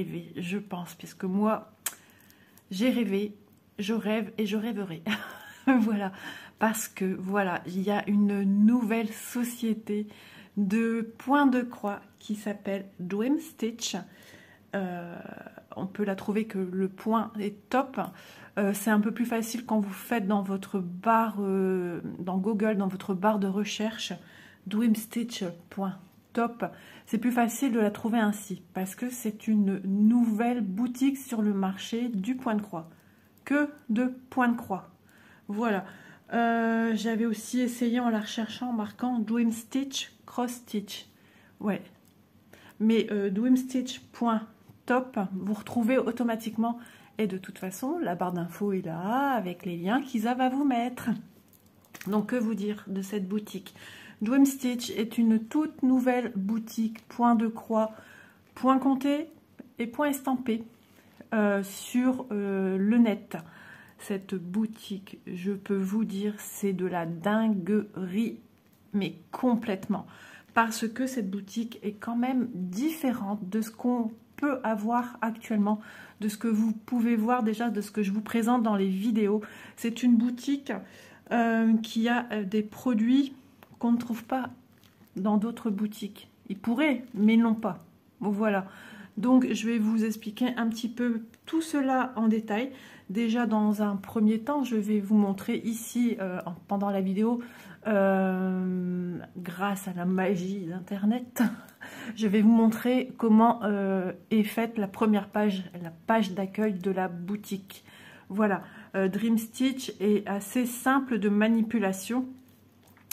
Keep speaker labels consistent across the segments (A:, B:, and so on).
A: rêvé, je pense, puisque moi, j'ai rêvé, je rêve et je rêverai. Voilà, parce que voilà, il y a une nouvelle société de points de croix qui s'appelle Dream Stitch. On peut la trouver que le point est top. C'est un peu plus facile quand vous faites dans votre barre, dans Google, dans votre barre de recherche, dreamstitch.top. C'est plus facile de la trouver ainsi, parce que c'est une nouvelle boutique sur le marché du point de croix. Que de points de croix. Voilà. J'avais aussi essayé en la recherchant en marquant Dream Stitch Cross Stitch. Ouais. Mais dreamstitch.top, vous retrouvez automatiquement. Et de toute façon, la barre d'infos est là avec les liens qu'Isa va vous mettre. Donc, que vous dire de cette boutique? Dream Stitch est une toute nouvelle boutique point de croix, point compté et point estampé sur le net. Cette boutique, je peux vous dire, c'est de la dinguerie, mais complètement. Parce que cette boutique est quand même différente de ce qu'on peut avoir actuellement, de ce que vous pouvez voir déjà, de ce que je vous présente dans les vidéos. C'est une boutique qui a des produits qu'on ne trouve pas dans d'autres boutiques. Ils pourraient, mais ils n'ont pas. Voilà. Donc, je vais vous expliquer un petit peu tout cela en détail. Déjà, dans un premier temps, je vais vous montrer ici, pendant la vidéo, grâce à la magie d'Internet, je vais vous montrer comment est faite la première page, la page d'accueil de la boutique. Voilà, Dream Stitch est assez simple de manipulation.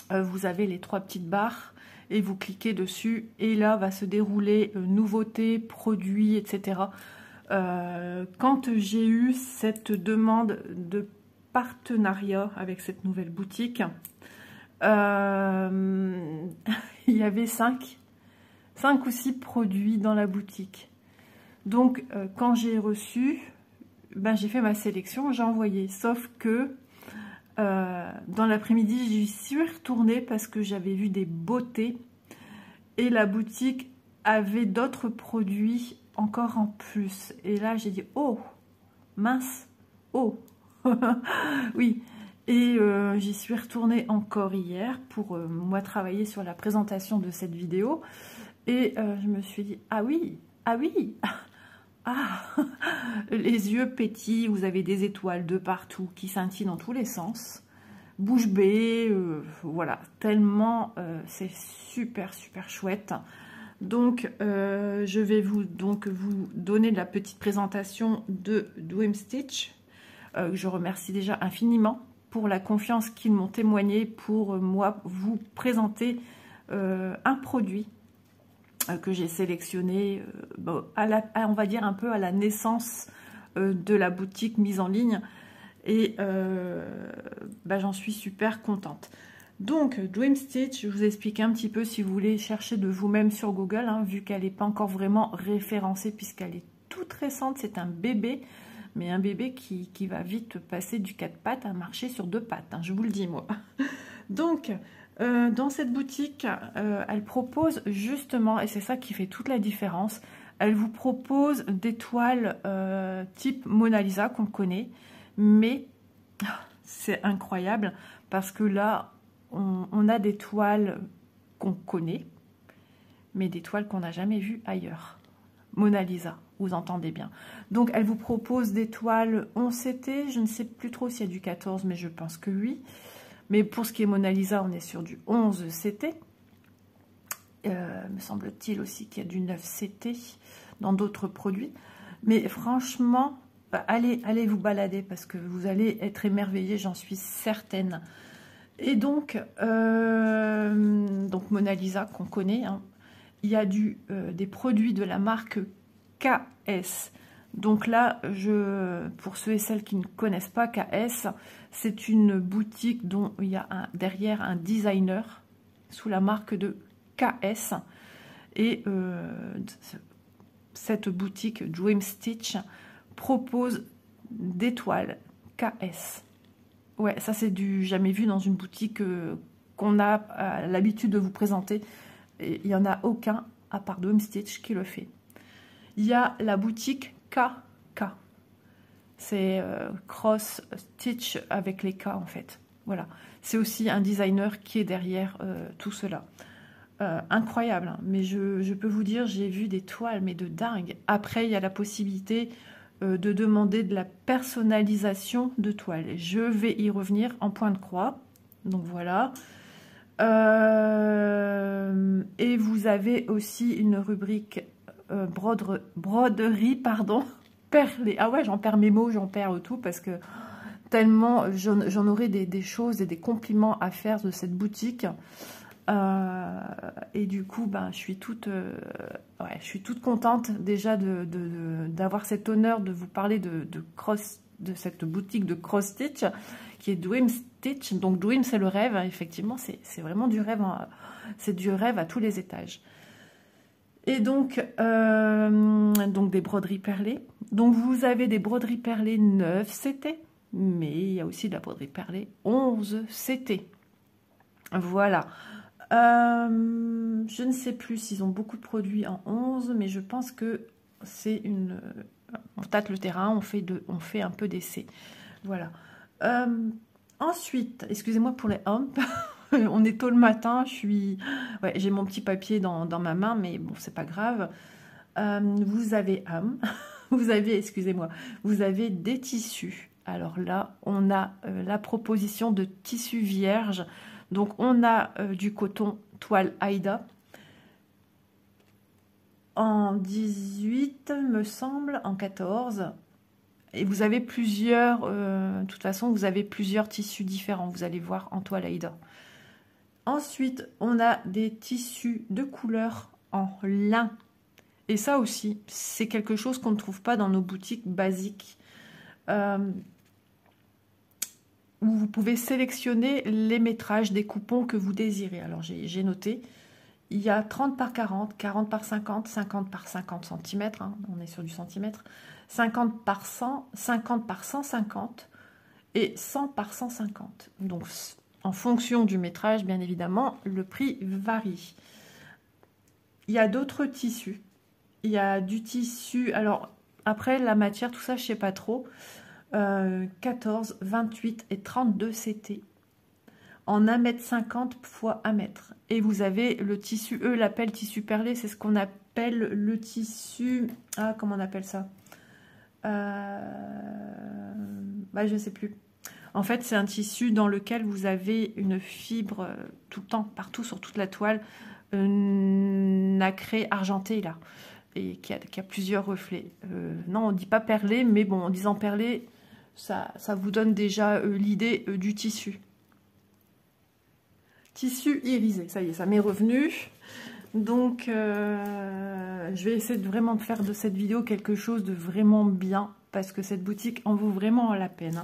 A: Vous avez les 3 petites barres et vous cliquez dessus et là va se dérouler nouveautés, produits, etc. Quand j'ai eu cette demande de partenariat avec cette nouvelle boutique, il y avait 5 ou 6 produits dans la boutique. Donc, quand j'ai reçu, j'ai fait ma sélection, j'ai envoyé. Sauf que dans l'après-midi, j'y suis retournée parce que j'avais vu des beautés et la boutique avait d'autres produits encore en plus. Et là, j'ai dit, oh, mince, oh, oui. Et j'y suis retournée encore hier pour moi travailler sur la présentation de cette vidéo. Et je me suis dit, ah oui, ah oui, ah, les yeux pétillent, vous avez des étoiles de partout qui scintillent dans tous les sens. Bouche bée, voilà, tellement c'est super, super chouette. Donc, je vais vous donner la petite présentation de Dream Stitch. Je remercie déjà infiniment pour la confiance qu'ils m'ont témoigné pour moi vous présenter un produit que j'ai sélectionné, on va dire un peu à la naissance de la boutique mise en ligne. Et j'en suis super contente. Donc, Dream Stitch, je vous explique un petit peu si vous voulez chercher de vous-même sur Google, hein, vu qu'elle n'est pas encore vraiment référencée puisqu'elle est toute récente. C'est un bébé, mais un bébé qui va vite passer du 4 pattes à marcher sur 2 pattes, hein, je vous le dis moi. Donc, dans cette boutique, elle propose justement, et c'est ça qui fait toute la différence, elle vous propose des toiles type Mona Lisa qu'on connaît, mais c'est incroyable parce que là, on a des toiles qu'on connaît, mais des toiles qu'on n'a jamais vues ailleurs. Mona Lisa, vous entendez bien. Donc, elle vous propose des toiles 11 CT, je ne sais plus trop s'il y a du 14, mais je pense que oui. Mais pour ce qui est Mona Lisa, on est sur du 11 CT. Me semble-t-il aussi qu'il y a du 9 CT dans d'autres produits. Mais franchement, allez vous balader parce que vous allez être émerveillés, j'en suis certaine. Et donc Mona Lisa qu'on connaît, hein, il y a des produits de la marque KS. Donc là, pour ceux et celles qui ne connaissent pas KS, c'est une boutique dont il y a derrière un designer sous la marque de KS. Et cette boutique Dream Stitch propose des toiles KS. Ouais, ça c'est du jamais vu dans une boutique qu'on a l'habitude de vous présenter. Et il n'y en a aucun, à part Dream Stitch, qui le fait. Il y a la boutique KK. C'est cross stitch avec les K en fait. Voilà. C'est aussi un designer qui est derrière tout cela. Incroyable, hein. Mais je peux vous dire, j'ai vu des toiles, mais de dingue. Après, il y a la possibilité de demander de la personnalisation de toiles. Je vais y revenir en point de croix. Donc voilà. Et vous avez aussi une rubrique broderie, pardon, perlée. Ah ouais, j'en perds mes mots, j'en perds tout parce que tellement j'en aurais des choses et des compliments à faire de cette boutique. Et du coup, ben, je suis toute contente déjà d'avoir cet honneur de vous parler de cette boutique de cross stitch qui est Dream Stitch. Donc Dream, c'est le rêve, hein, effectivement, c'est vraiment du rêve, c'est du rêve à tous les étages. Et donc des broderies perlées. Donc vous avez des broderies perlées 9 CT, mais il y a aussi de la broderie perlée 11 CT. Voilà. Je ne sais plus s'ils ont beaucoup de produits en 11, mais je pense que c'est une... On tâte le terrain, on fait un peu d'essai. Voilà. Ensuite, excusez-moi pour les humps, on est tôt le matin, ouais, j'ai mon petit papier dans ma main, mais bon, c'est pas grave. Vous avez vous avez, excusez-moi, vous avez des tissus. Alors là, on a la proposition de tissu vierge. Donc, on a du coton toile Aïda en 18, me semble, en 14. Et vous avez plusieurs, de toute façon, vous avez plusieurs tissus différents, vous allez voir en toile Aïda. Ensuite, on a des tissus de couleur en lin. Et ça aussi, c'est quelque chose qu'on ne trouve pas dans nos boutiques basiques. Où vous pouvez sélectionner les métrages des coupons que vous désirez. Alors, j'ai noté, il y a 30 par 40, 40 par 50, 50 par 50 cm, hein, on est sur du centimètre, 50 par 100, 50 par 150 et 100 par 150. Donc, en fonction du métrage, bien évidemment, le prix varie. Il y a d'autres tissus. Il y a du tissu, alors après la matière, tout ça, je ne sais pas trop. 14, 28 et 32 CT en 1,50 m x 1 m. Et vous avez le tissu, eux l'appellent tissu perlé, c'est ce qu'on appelle le tissu, comment on appelle ça, je ne sais plus. En fait, c'est un tissu dans lequel vous avez une fibre tout le temps, partout sur toute la toile, nacrée, argentée là, et qui a plusieurs reflets. Non, on ne dit pas perlé, mais bon, en disant perlé, ça vous donne déjà l'idée du tissu. Tissu irisé, ça y est, ça m'est revenu. Donc, je vais essayer vraiment de faire de cette vidéo quelque chose de vraiment bien, parce que cette boutique en vaut vraiment la peine.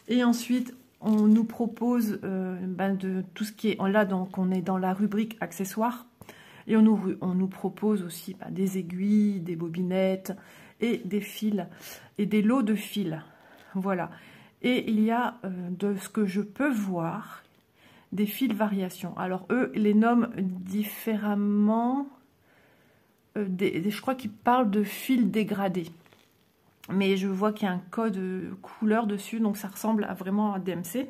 A: Et ensuite, on nous propose de tout ce qui est là, donc on est dans la rubrique accessoires. Et on nous propose aussi des aiguilles, des bobinettes et des fils et des lots de fils. Voilà. Et il y a, de ce que je peux voir, des fils variations. Alors, eux, les nomment différemment. Je crois qu'ils parlent de fils dégradés. Mais je vois qu'il y a un code couleur dessus, donc ça ressemble vraiment à DMC.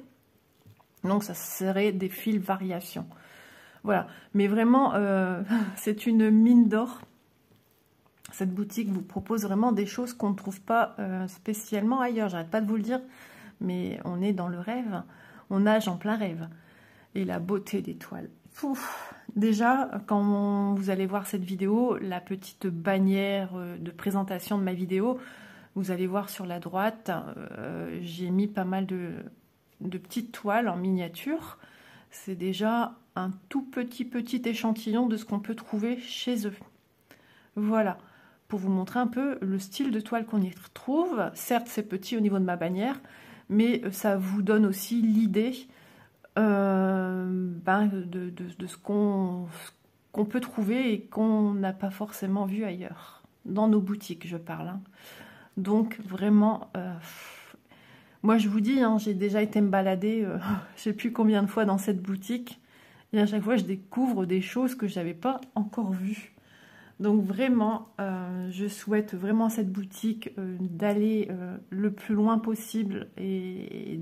A: Donc, ça serait des fils variations. Voilà. Mais vraiment, c'est une mine d'or. Cette boutique vous propose vraiment des choses qu'on ne trouve pas spécialement ailleurs. J'arrête pas de vous le dire, mais on est dans le rêve. On nage en plein rêve. Et la beauté des toiles. Ouf. Déjà, quand vous allez voir cette vidéo, la petite bannière de présentation de ma vidéo, vous allez voir sur la droite, j'ai mis pas mal de petites toiles en miniature. C'est déjà un tout petit échantillon de ce qu'on peut trouver chez eux. Voilà. Pour vous montrer un peu le style de toile qu'on y retrouve. Certes, c'est petit au niveau de ma bannière, mais ça vous donne aussi l'idée de ce qu'on peut trouver et qu'on n'a pas forcément vu ailleurs. Dans nos boutiques, je parle. Hein. Donc, vraiment, moi, je vous dis, hein, j'ai déjà été me balader, je ne sais plus combien de fois dans cette boutique. Et à chaque fois, je découvre des choses que je n'avais pas encore vues. Donc vraiment, je souhaite vraiment à cette boutique d'aller le plus loin possible et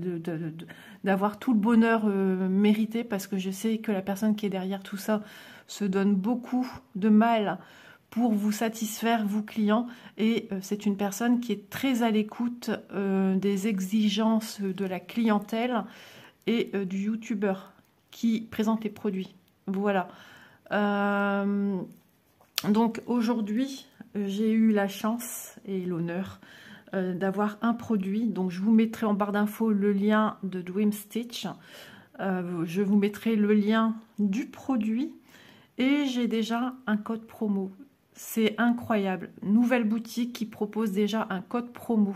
A: d'avoir tout le bonheur mérité, parce que je sais que la personne qui est derrière tout ça se donne beaucoup de mal pour vous satisfaire, vous clients, et c'est une personne qui est très à l'écoute des exigences de la clientèle et du youtubeur qui présente les produits. Voilà. Donc aujourd'hui, j'ai eu la chance et l'honneur d'avoir un produit. Donc je vous mettrai en barre d'infos le lien de Dream Stitch. Je vous mettrai le lien du produit et j'ai déjà un code promo. C'est incroyable. Nouvelle boutique qui propose déjà un code promo.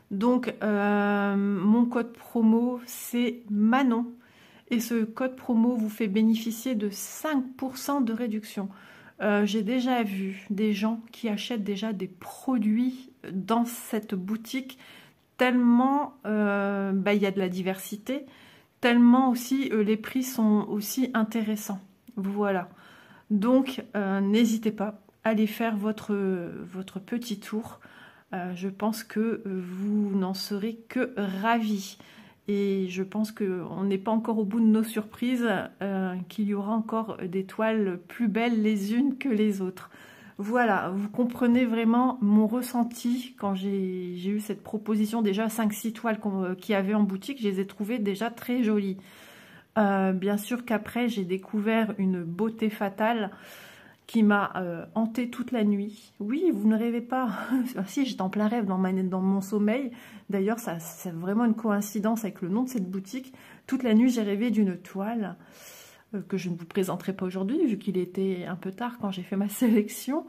A: Donc mon code promo, c'est Manon. Et ce code promo vous fait bénéficier de 5% de réduction. J'ai déjà vu des gens qui achètent déjà des produits dans cette boutique, tellement il y a de la diversité, tellement aussi les prix sont aussi intéressants. Voilà. Donc n'hésitez pas à aller faire votre petit tour. Je pense que vous n'en serez que ravis. Et je pense qu'on n'est pas encore au bout de nos surprises, qu'il y aura encore des toiles plus belles les unes que les autres. Voilà, vous comprenez vraiment mon ressenti quand j'ai eu cette proposition. Déjà 5-6 toiles qu'il y avait en boutique, je les ai trouvées déjà très jolies. Bien sûr qu'après j'ai découvert une beauté fatale qui m'a hantée toute la nuit. Oui, vous ne rêvez pas. Si, j'étais en plein rêve dans mon sommeil. D'ailleurs, c'est vraiment une coïncidence avec le nom de cette boutique. Toute la nuit, j'ai rêvé d'une toile que je ne vous présenterai pas aujourd'hui, vu qu'il était un peu tard quand j'ai fait ma sélection.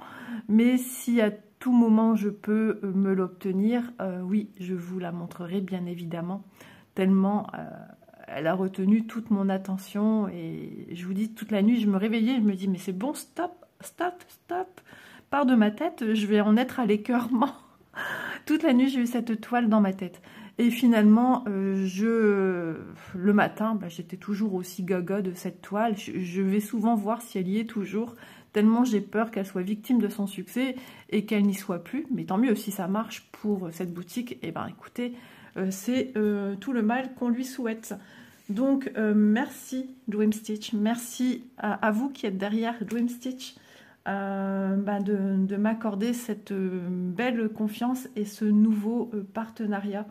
A: Mais si à tout moment je peux me l'obtenir, oui, je vous la montrerai bien évidemment. Tellement elle a retenu toute mon attention. Et je vous dis, toute la nuit, je me réveillais, je me dis, mais c'est bon, stop. Stop, stop, pars de ma tête, je vais en être à l'écœurement. Toute la nuit, j'ai eu cette toile dans ma tête. Et finalement, le matin, j'étais toujours aussi gaga de cette toile. Je vais souvent voir si elle y est toujours, tellement j'ai peur qu'elle soit victime de son succès et qu'elle n'y soit plus. Mais tant mieux, si ça marche pour cette boutique, et écoutez, c'est tout le mal qu'on lui souhaite. Donc, merci Dream Stitch, merci à vous qui êtes derrière Dream Stitch, de m'accorder cette belle confiance et ce nouveau partenariat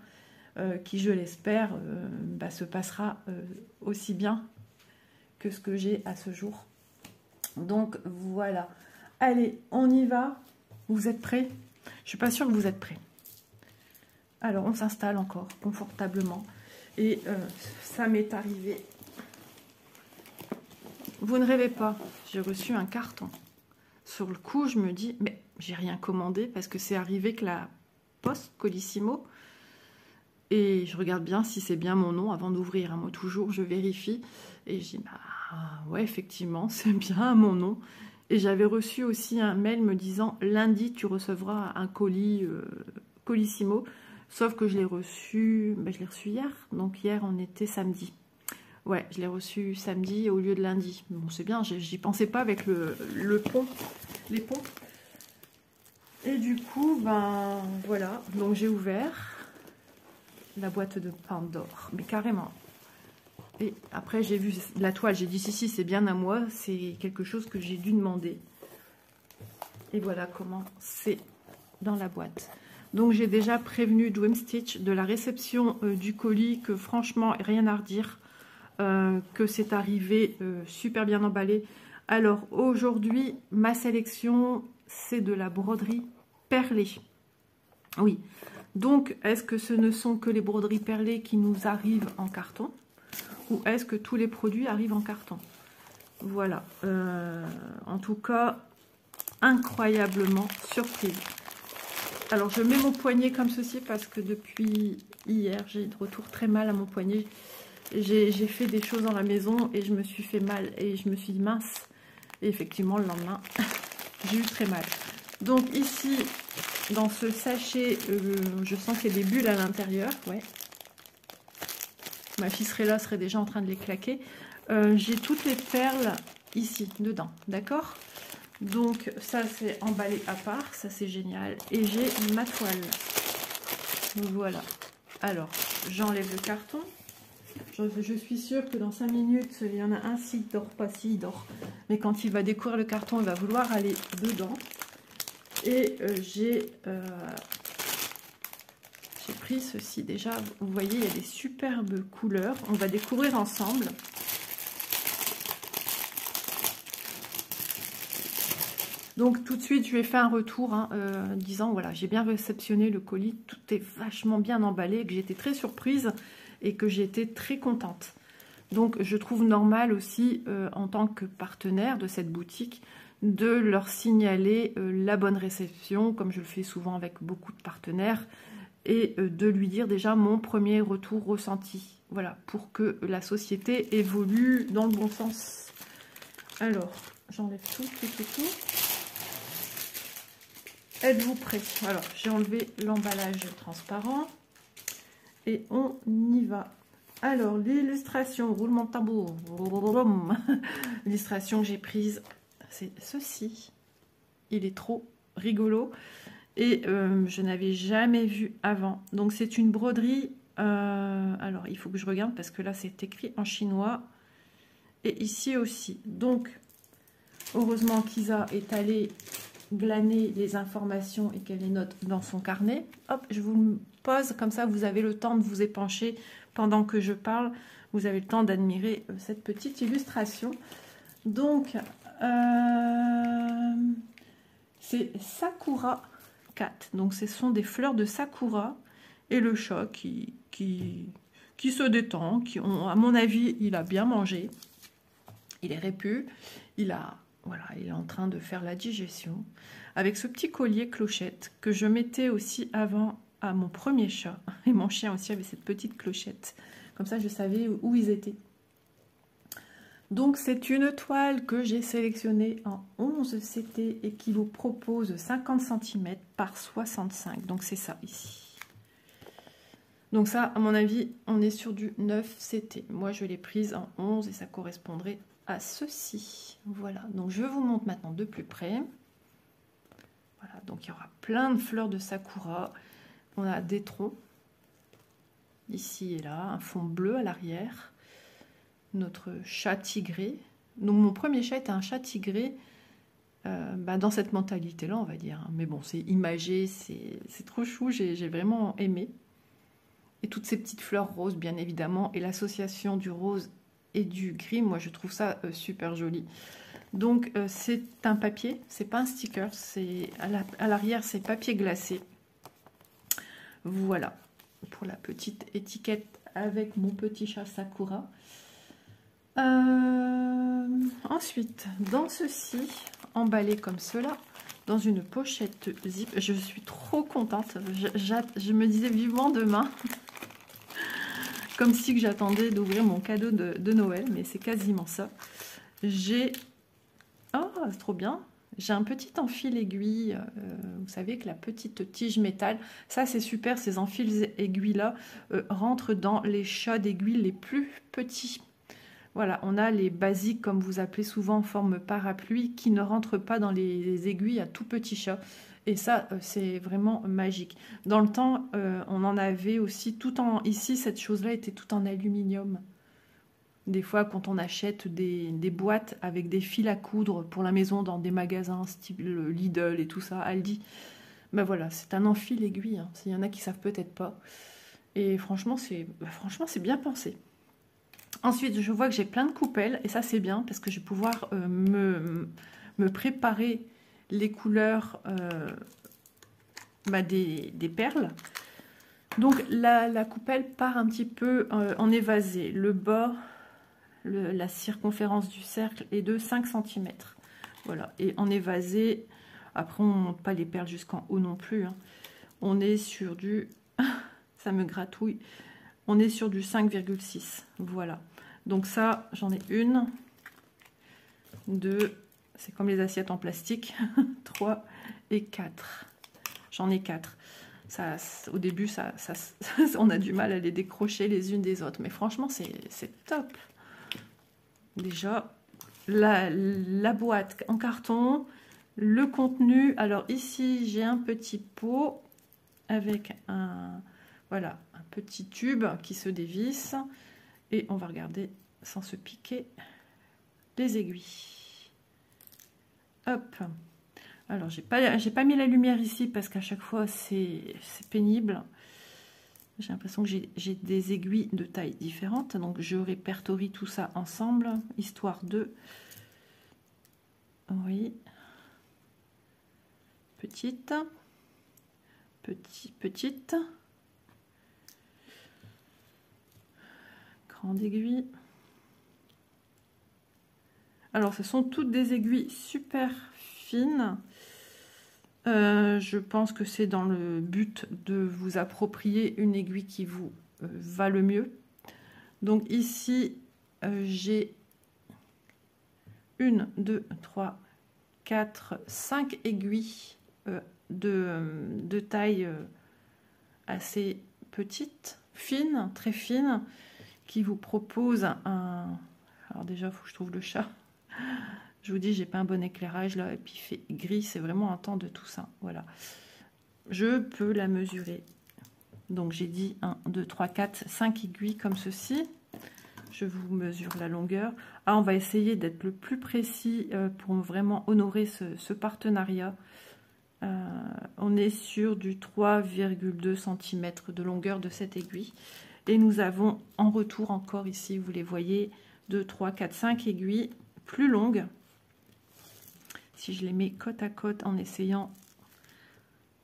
A: qui, je l'espère, se passera aussi bien que ce que j'ai à ce jour. Donc voilà, allez, on y va. Vous êtes prêts? Je suis pas sûre que vous êtes prêts. Alors on s'installe encore confortablement et ça m'est arrivé. Vous ne rêvez pas, j'ai reçu un carton. Sur le coup, je me dis, mais j'ai rien commandé parce que c'est arrivé que la poste Colissimo. Et je regarde bien si c'est bien mon nom avant d'ouvrir. Moi, toujours, je vérifie. Et je dis, ouais, effectivement, c'est bien mon nom. Et j'avais reçu aussi un mail me disant, lundi, tu recevras un colis Colissimo. Sauf que je l'ai reçu, je l'ai reçu hier. Donc hier, on était samedi. Ouais, je l'ai reçu samedi au lieu de lundi. Bon, c'est bien, j'y pensais pas avec le pont, les ponts. Et du coup, voilà. Donc j'ai ouvert la boîte de Pandore, mais carrément. Et après, j'ai vu la toile, j'ai dit si, c'est bien à moi. C'est quelque chose que j'ai dû demander. Et voilà comment c'est dans la boîte. Donc j'ai déjà prévenu Dream Stitch de la réception du colis, que franchement, rien à redire. Que c'est arrivé super bien emballé. Alors aujourd'hui, ma sélection, c'est de la broderie perlée. Oui, donc est-ce que ce ne sont que les broderies perlées qui nous arrivent en carton, ou est-ce que tous les produits arrivent en carton? Voilà, en tout cas, incroyablement surprise. Alors je mets mon poignet comme ceci parce que depuis hier, j'ai de retour très mal à mon poignet. J'ai fait des choses dans la maison et je me suis fait mal et je me suis dit mince. Et effectivement, le lendemain, j'ai eu très mal. Donc ici, dans ce sachet, je sens qu'il y a des bulles à l'intérieur. Ouais. Ma fille serait là, serait déjà en train de les claquer. J'ai toutes les perles ici, dedans. D'accord? Donc ça c'est emballé à part, ça c'est génial. Et j'ai ma toile. Donc voilà. Alors j'enlève le carton. Je suis sûre que dans 5 minutes, il y en a un s'il dort pas, s'il dort. Mais quand il va découvrir le carton, il va vouloir aller dedans. Et j'ai pris ceci déjà. Vous voyez, il y a des superbes couleurs. On va découvrir ensemble. Donc tout de suite, je lui ai fait un retour disant, voilà, j'ai bien réceptionné le colis. Tout est vachement bien emballé, que j'étais très surprise et que j'étais très contente. Donc je trouve normal aussi, en tant que partenaire de cette boutique, de leur signaler la bonne réception, comme je le fais souvent avec beaucoup de partenaires, et de lui dire déjà mon premier retour ressenti. Voilà, pour que la société évolue dans le bon sens. Alors, j'enlève tout. Êtes-vous prêts? Alors, j'ai enlevé l'emballage transparent et on y va. Alors, l'illustration, roulement de tambour. L'illustration que j'ai prise, c'est ceci. Il est trop rigolo et je n'avais jamais vu avant. Donc, c'est une broderie. Alors, il faut que je regarde parce que là, c'est écrit en chinois et ici aussi. Donc, heureusement qu'Isa est allée glaner les informations et qu'elle les note dans son carnet. Hop, je vous le pose comme ça, vous avez le temps de vous épancher pendant que je parle. Vous avez le temps d'admirer cette petite illustration. Donc, c'est Sakura 4. Donc, ce sont des fleurs de Sakura et le chat qui se détend. À mon avis, il a bien mangé. Il est répu. Voilà, il est en train de faire la digestion avec ce petit collier clochette que je mettais aussi avant à mon premier chat. Et mon chien aussi avait cette petite clochette. Comme ça, je savais où ils étaient. Donc, c'est une toile que j'ai sélectionnée en 11 CT et qui vous propose 50 cm par 65. Donc, c'est ça ici. Donc ça, à mon avis, on est sur du 9 CT. Moi, je l'ai prise en 11 et ça correspondrait à ceci. Voilà, donc je vous montre maintenant de plus près. Voilà, donc il y aura plein de fleurs de sakura. On a des troncs ici et là, un fond bleu à l'arrière. Notre chat tigré. Donc mon premier chat était un chat tigré dans cette mentalité-là, on va dire. Mais bon, c'est imagé, c'est trop chou, j'ai vraiment aimé. Et toutes ces petites fleurs roses, bien évidemment, et l'association du rose et du gris, moi je trouve ça super joli. Donc c'est un papier, c'est pas un sticker, c'est à l'arrière c'est papier glacé. Voilà pour la petite étiquette avec mon petit chat Sakura. Ensuite, dans ceci, emballé comme cela, dans une pochette zip, je suis trop contente. Je me disais vivement demain. Comme si que j'attendais d'ouvrir mon cadeau de Noël, mais c'est quasiment ça. J'ai... Oh, c'est trop bien. J'ai un petit enfil aiguille, vous savez que la petite tige métal, ça c'est super, ces enfils aiguilles-là rentrent dans les chats d'aiguilles les plus petits. Voilà, on a les basiques, comme vous appelez souvent, en forme parapluie, qui ne rentrent pas dans les aiguilles à tout petit chat. Et ça, c'est vraiment magique. Dans le temps, on en avait aussi tout en... Ici, cette chose-là était tout en aluminium. Des fois, quand on achète des boîtes avec des fils à coudre pour la maison dans des magasins style Lidl et tout ça, Aldi, ben voilà, c'est un enfil aiguille. Hein. Il y en a qui savent peut-être pas. Et franchement, c'est bien pensé. Ensuite, je vois que j'ai plein de coupelles. Et ça, c'est bien parce que je vais pouvoir me préparer les couleurs des perles. Donc la coupelle part un petit peu en évasé. Le bas, la circonférence du cercle est de 5 cm. Voilà, et en évasé, après on ne monte pas les perles jusqu'en haut non plus. Hein. On est sur du... ça me gratouille. On est sur du 5,6. Voilà. Donc ça, j'en ai une, deux... C'est comme les assiettes en plastique. 3 et 4. J'en ai 4. Ça, au début, on a du mal à les décrocher les unes des autres. Mais franchement, c'est top. Déjà, la boîte en carton, Le contenu, alors ici j'ai un petit pot avec un, voilà, un petit tube qui se dévisse et on va regarder sans se piquer les aiguilles. Hop. Alors j'ai pas mis la lumière ici parce qu'à chaque fois c'est pénible. J'ai l'impression que j'ai des aiguilles de taille différente, donc je répertorie tout ça ensemble, histoire de... Oui. Petite. Petite. Grande aiguille. Alors ce sont toutes des aiguilles super fines. Je pense que c'est dans le but de vous approprier une aiguille qui vous va le mieux. Donc ici, j'ai 1, 2, 3, 4, 5 aiguilles de taille assez petite, fine, très fine, qui vous propose un... Alors déjà, il faut que je trouve le chat. Je vous dis, j'ai pas un bon éclairage là, et puis il fait gris, c'est vraiment un temps de tout ça. Voilà. Je peux la mesurer. Donc j'ai dit 1, 2, 3, 4, 5 aiguilles comme ceci. Je vous mesure la longueur. Ah, on va essayer d'être le plus précis pour vraiment honorer ce partenariat. On est sur du 3,2 cm de longueur de cette aiguille. Et nous avons en retour encore ici, vous les voyez, 2, 3, 4, 5 aiguilles plus longues. Si je les mets côte à côte en essayant,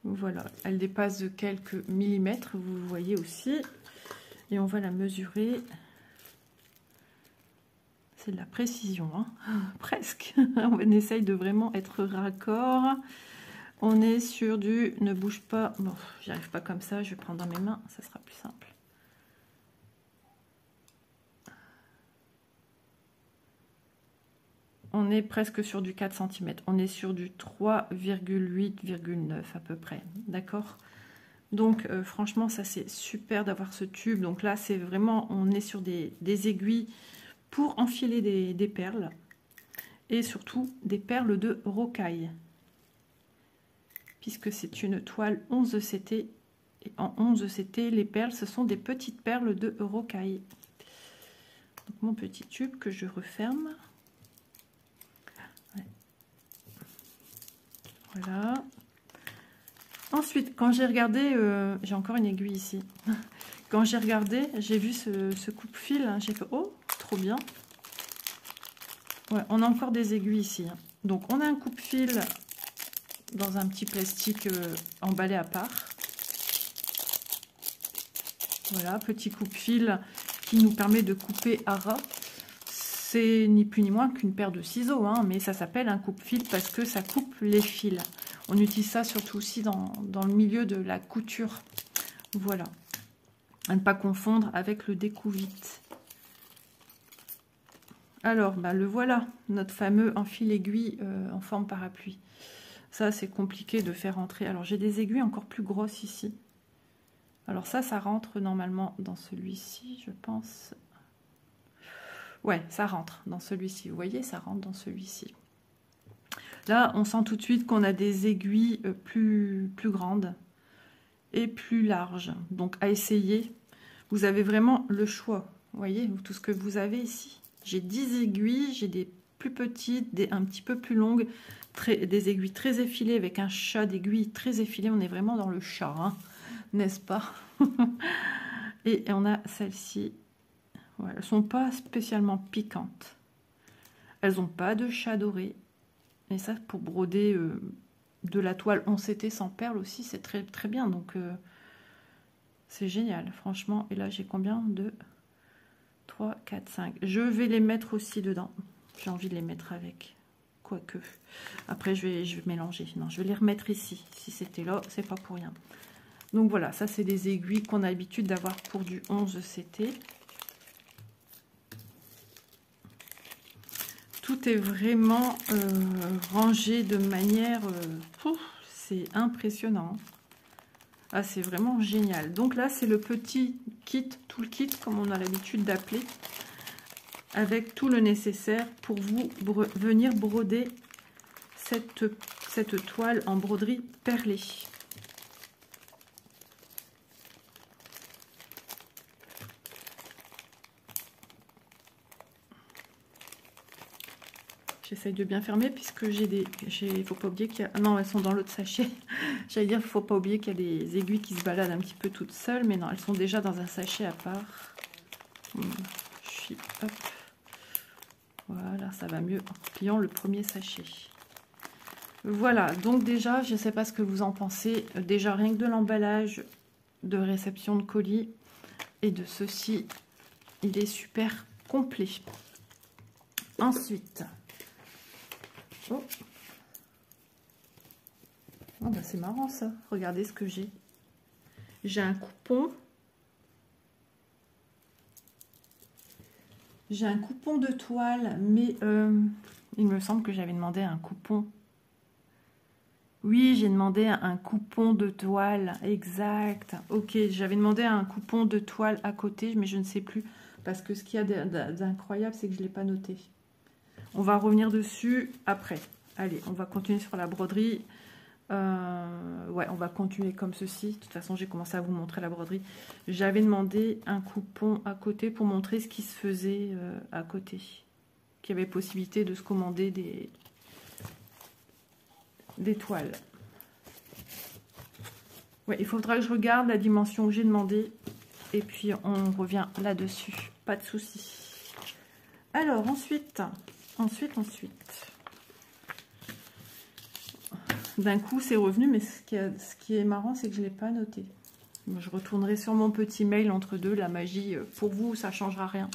A: voilà, elle dépasse de quelques millimètres, vous voyez aussi. Et on va la mesurer. C'est de la précision, hein. Presque. On essaye de vraiment être raccord. On est sur du ne bouge pas. Bon, j'y arrive pas comme ça, je vais prendre dans mes mains, ça sera plus simple. On est presque sur du 4 cm. On est sur du 3,8,9 à peu près. D'accord? Donc, franchement, ça c'est super d'avoir ce tube. Donc là, c'est vraiment, on est sur des aiguilles pour enfiler des perles. Et surtout, des perles de rocaille. Puisque c'est une toile 11 CT. Et en 11 CT, les perles, ce sont des petites perles de rocaille. Donc, mon petit tube que je referme. Voilà. Ensuite, quand j'ai regardé, j'ai encore une aiguille ici. Quand j'ai regardé, j'ai vu ce coupe-fil, hein, j'ai fait oh, trop bien. Ouais, on a encore des aiguilles ici. Hein. Donc, on a un coupe-fil dans un petit plastique emballé à part. Voilà, petit coupe-fil qui nous permet de couper à ras. C'est ni plus ni moins qu'une paire de ciseaux, hein, mais ça s'appelle un coupe-fil parce que ça coupe les fils. On utilise ça surtout aussi dans le milieu de la couture. Voilà. À ne pas confondre avec le découvite. Alors, bah, le voilà, notre fameux enfile-aiguille en forme parapluie. Ça, c'est compliqué de faire rentrer. Alors, j'ai des aiguilles encore plus grosses ici. Alors ça rentre normalement dans celui-ci, je pense. Ouais, ça rentre dans celui-ci. Vous voyez, ça rentre dans celui-ci. Là, on sent tout de suite qu'on a des aiguilles plus grandes et plus larges. Donc, à essayer. Vous avez vraiment le choix. Vous voyez, tout ce que vous avez ici. J'ai 10 aiguilles, j'ai des plus petites, un petit peu plus longues, des aiguilles très effilées avec un chat d'aiguilles très effilées. On est vraiment dans le chat, hein, n'est-ce pas? Et on a celle-ci. Ouais, elles ne sont pas spécialement piquantes. Elles n'ont pas de chat doré. Et ça, pour broder de la toile 11 CT sans perles aussi, c'est très, très bien. Donc, c'est génial, franchement. Et là, j'ai combien? 2, 3, 4, 5. Je vais les mettre aussi dedans. J'ai envie de les mettre avec. Quoique. Après, je vais mélanger. Non, je vais les remettre ici. Si c'était là, c'est pas pour rien. Donc, voilà. Ça, c'est des aiguilles qu'on a l'habitude d'avoir pour du 11 CT. Tout est vraiment rangé de manière... c'est impressionnant. Ah, c'est vraiment génial. Donc là, c'est le petit kit, tout le kit, comme on a l'habitude d'appeler, avec tout le nécessaire pour vous venir broder cette toile en broderie perlée. J'essaye de bien fermer puisque j'ai des... Il faut pas oublier qu'il y a... Ah non, elles sont dans l'autre sachet. J'allais dire, il faut pas oublier qu'il y a des aiguilles qui se baladent un petit peu toutes seules. Mais non, elles sont déjà dans un sachet à part. Hop. Voilà, ça va mieux en pliant le premier sachet. Voilà, donc déjà, je ne sais pas ce que vous en pensez. Déjà, rien que de l'emballage de réception de colis et de ceci, il est super complet. Ensuite... Oh, oh bah c'est marrant ça. Regardez ce que j'ai. J'ai un coupon. J'ai un coupon de toile, mais il me semble que j'avais demandé un coupon. Oui, j'ai demandé un coupon de toile. Exact. Ok, j'avais demandé un coupon de toile à côté, mais je ne sais plus. Parce que ce qu'il y a d'incroyable, c'est que je ne l'ai pas noté. On va revenir dessus après. Allez, on va continuer sur la broderie. Ouais, on va continuer comme ceci. De toute façon, j'ai commencé à vous montrer la broderie. J'avais demandé un coupon à côté pour montrer ce qui se faisait à côté. Qu'il y avait possibilité de se commander des toiles. Ouais, il faudra que je regarde la dimension que j'ai demandé. Et puis, on revient là-dessus. Pas de souci. Alors, ensuite... D'un coup, c'est revenu, mais ce qui est marrant, c'est que je ne l'ai pas noté. Je retournerai sur mon petit mail entre deux. La magie, pour vous, ça ne changera rien.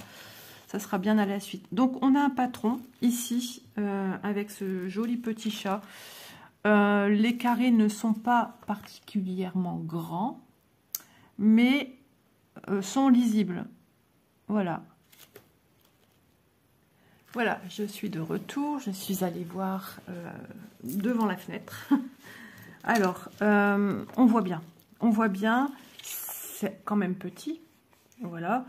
A: Ça sera bien à la suite. Donc, on a un patron ici, avec ce joli petit chat. Les carrés ne sont pas particulièrement grands, mais sont lisibles. Voilà. Voilà, je suis de retour, je suis allée voir devant la fenêtre. Alors, on voit bien, c'est quand même petit, voilà.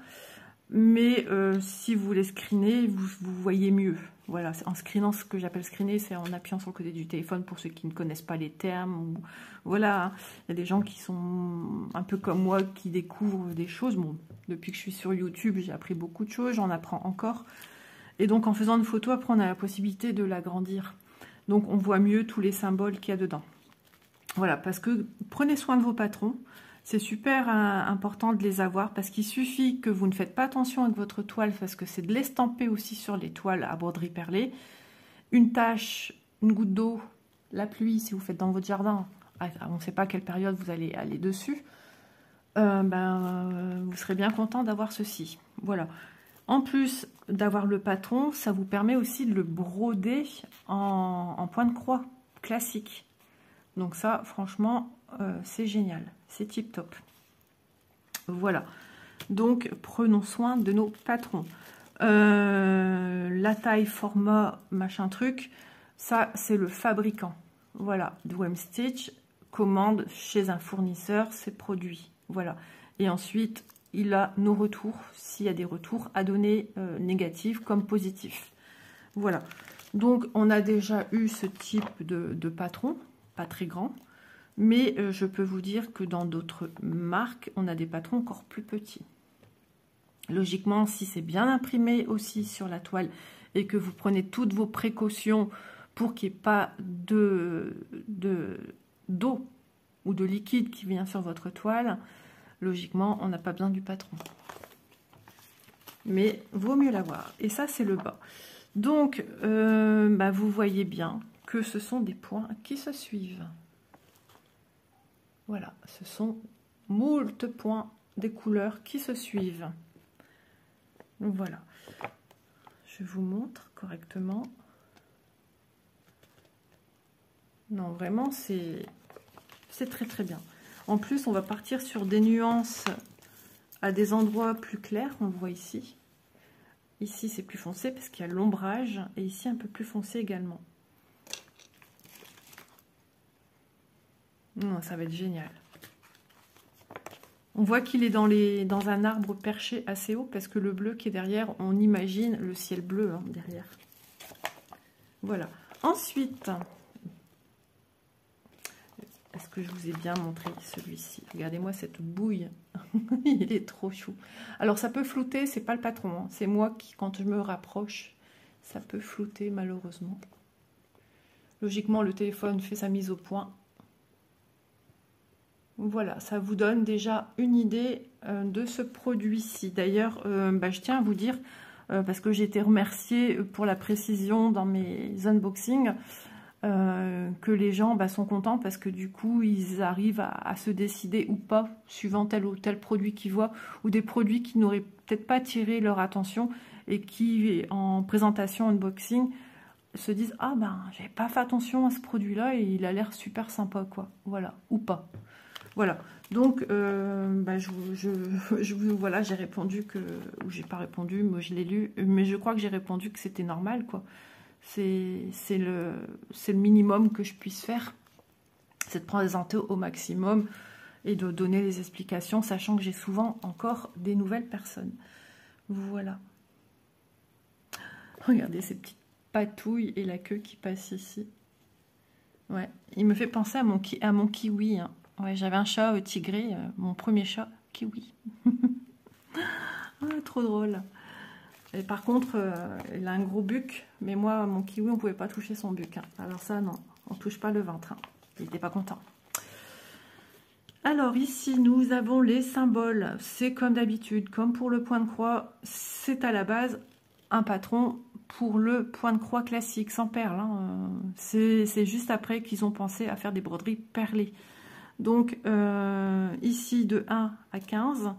A: Mais si vous voulez screener, vous voyez mieux. Voilà, en screenant, ce que j'appelle screener, c'est en appuyant sur le côté du téléphone pour ceux qui ne connaissent pas les termes. Voilà, il y a des gens qui sont un peu comme moi, qui découvrent des choses. Bon, depuis que je suis sur YouTube, j'ai appris beaucoup de choses, j'en apprends encore. Et donc, en faisant une photo, après, on a la possibilité de l'agrandir. Donc, on voit mieux tous les symboles qu'il y a dedans. Voilà, parce que prenez soin de vos patrons. C'est super important de les avoir parce qu'il suffit que vous ne faites pas attention avec votre toile parce que c'est de l'estamper aussi sur les toiles à broderie perlée. Une tache, une goutte d'eau, la pluie, si vous faites dans votre jardin, on ne sait pas à quelle période vous allez aller dessus, vous serez bien content d'avoir ceci. Voilà. En plus d'avoir le patron, ça vous permet aussi de le broder en point de croix classique. Donc ça, franchement, c'est génial. C'est tip top. Voilà. Donc, prenons soin de nos patrons. La taille, format, machin truc, ça, c'est le fabricant. Voilà. Dwayne Stitch commande chez un fournisseur ses produits. Voilà. Et ensuite... il a nos retours, s'il y a des retours à donner négatifs comme positifs. Voilà. Donc, on a déjà eu ce type de patron, pas très grand. Mais je peux vous dire que dans d'autres marques, on a des patrons encore plus petits. Logiquement, si c'est bien imprimé aussi sur la toile et que vous prenez toutes vos précautions pour qu'il n'y ait pas d'eau ou de liquide qui vient sur votre toile, logiquement, on n'a pas besoin du patron. Mais vaut mieux l'avoir. Et ça, c'est le bas. Donc, vous voyez bien que ce sont des points qui se suivent. Voilà, ce sont moult points des couleurs qui se suivent. Donc, voilà. Je vous montre correctement. Non, vraiment, c'est très très bien. En plus, on va partir sur des nuances à des endroits plus clairs. On le voit ici. Ici, c'est plus foncé parce qu'il y a l'ombrage. Et ici, un peu plus foncé également. Non, ça va être génial. On voit qu'il est dans un arbre perché assez haut parce que le bleu qui est derrière, on imagine le ciel bleu derrière. Voilà. Ensuite, Est-ce que je vous ai bien montré celui-ci? Regardez-moi cette bouille. Il est trop chou. Alors, ça peut flouter, c'est pas le patron. Hein. C'est moi qui, quand je me rapproche, ça peut flouter malheureusement. Logiquement, le téléphone fait sa mise au point. Voilà, ça vous donne déjà une idée de ce produit-ci. D'ailleurs, je tiens à vous dire, parce que j'ai été remerciée pour la précision dans mes unboxings, que les gens sont contents parce que du coup ils arrivent à se décider ou pas suivant tel ou tel produit qu'ils voient, ou des produits qui n'auraient peut-être pas attiré leur attention et qui en présentation unboxing se disent ah j'avais pas fait attention à ce produit là et il a l'air super sympa quoi, voilà, ou pas. Voilà, donc voilà, j'ai répondu que, ou j'ai pas répondu, moi je l'ai lu, mais je crois que j'ai répondu que c'était normal quoi. C'est le minimum que je puisse faire, c'est de présenter au maximum et de donner les explications, sachant que j'ai souvent encore des nouvelles personnes. Voilà. Regardez ces petites patouilles et la queue qui passe ici. Ouais, il me fait penser à mon kiwi. Hein. Ouais, j'avais un chat tigré, mon premier chat, kiwi. Ah, trop drôle. Et par contre, il a un gros buc, mais moi, mon kiwi, on ne pouvait pas toucher son buc. Hein. Alors ça, non, on ne touche pas le ventre. Hein. Il n'était pas content. Alors ici, nous avons les symboles. C'est comme d'habitude, comme pour le point de croix, c'est à la base un patron pour le point de croix classique, sans perles. Hein. C'est juste après qu'ils ont pensé à faire des broderies perlées. Donc ici, de 1 à 15...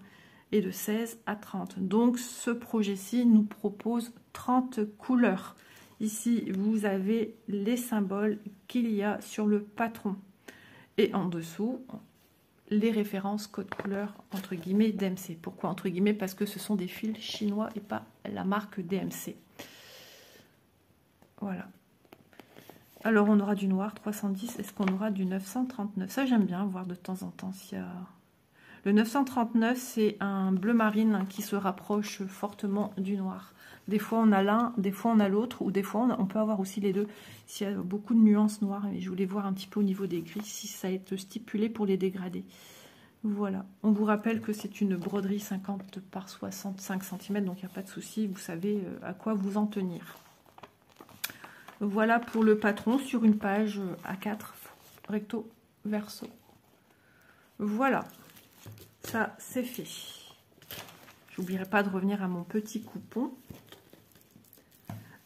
A: et de 16 à 30. Donc ce projet-ci nous propose 30 couleurs. Ici, vous avez les symboles qu'il y a sur le patron. Et en dessous, les références code couleur, entre guillemets, DMC. Pourquoi entre guillemets? Parce que ce sont des fils chinois et pas la marque DMC. Voilà. Alors, on aura du noir 310. Est-ce qu'on aura du 939? Ça, j'aime bien voir de temps en temps s'il y a... Le 939, c'est un bleu marine qui se rapproche fortement du noir. Des fois, on a l'un, des fois, on a l'autre, ou des fois, on peut avoir aussi les deux. S'il y a beaucoup de nuances noires, et je voulais voir un petit peu au niveau des gris, si ça a été stipulé pour les dégradés. Voilà. On vous rappelle que c'est une broderie 50 par 65 cm, donc il n'y a pas de souci, vous savez à quoi vous en tenir. Voilà pour le patron sur une page A4, recto verso. Voilà. Ça, c'est fait. J'oublierai pas de revenir à mon petit coupon.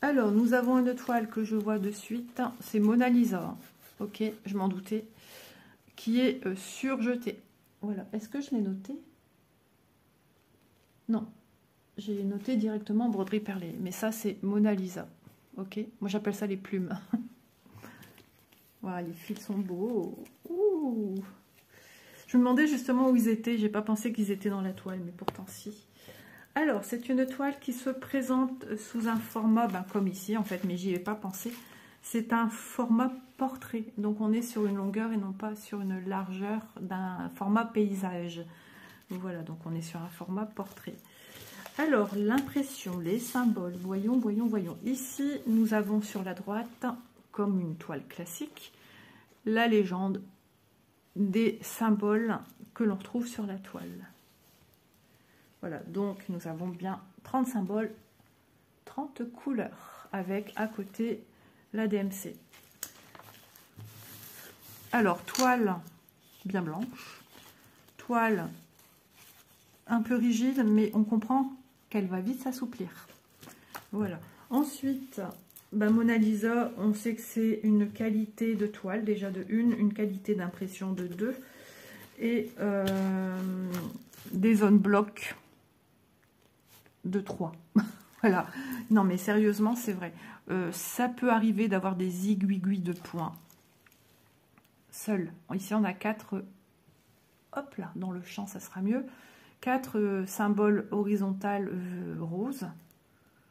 A: Alors, nous avons une toile que je vois de suite. C'est Mona Lisa. Ok, je m'en doutais. Qui est surjetée. Voilà. Est-ce que je l'ai noté? Non. J'ai noté directement broderie perlée. Mais ça, c'est Mona Lisa. Ok. Moi, j'appelle ça les plumes. Voilà, les fils sont beaux. Ouh. Je me demandais justement où ils étaient, j'ai pas pensé qu'ils étaient dans la toile, mais pourtant si. Alors, c'est une toile qui se présente sous un format, comme ici en fait, mais j'y ai pas pensé. C'est un format portrait, donc on est sur une longueur et non pas sur une largeur d'un format paysage. Voilà, donc on est sur un format portrait. Alors, l'impression, les symboles, voyons. Ici, nous avons sur la droite, comme une toile classique, la légende des symboles que l'on retrouve sur la toile. Voilà, donc nous avons bien 30 symboles, 30 couleurs, avec à côté la DMC. Alors, toile bien blanche, toile un peu rigide, mais on comprend qu'elle va vite s'assouplir. Voilà. Ensuite, Mona Lisa, on sait que c'est une qualité de toile, déjà de une qualité d'impression de 2, et des zones blocs de 3. Voilà. Non, mais sérieusement, c'est vrai. Ça peut arriver d'avoir des aiguilles de points. Seul. Ici, on a 4, hop là, dans le champ, ça sera mieux. 4 symboles horizontales roses.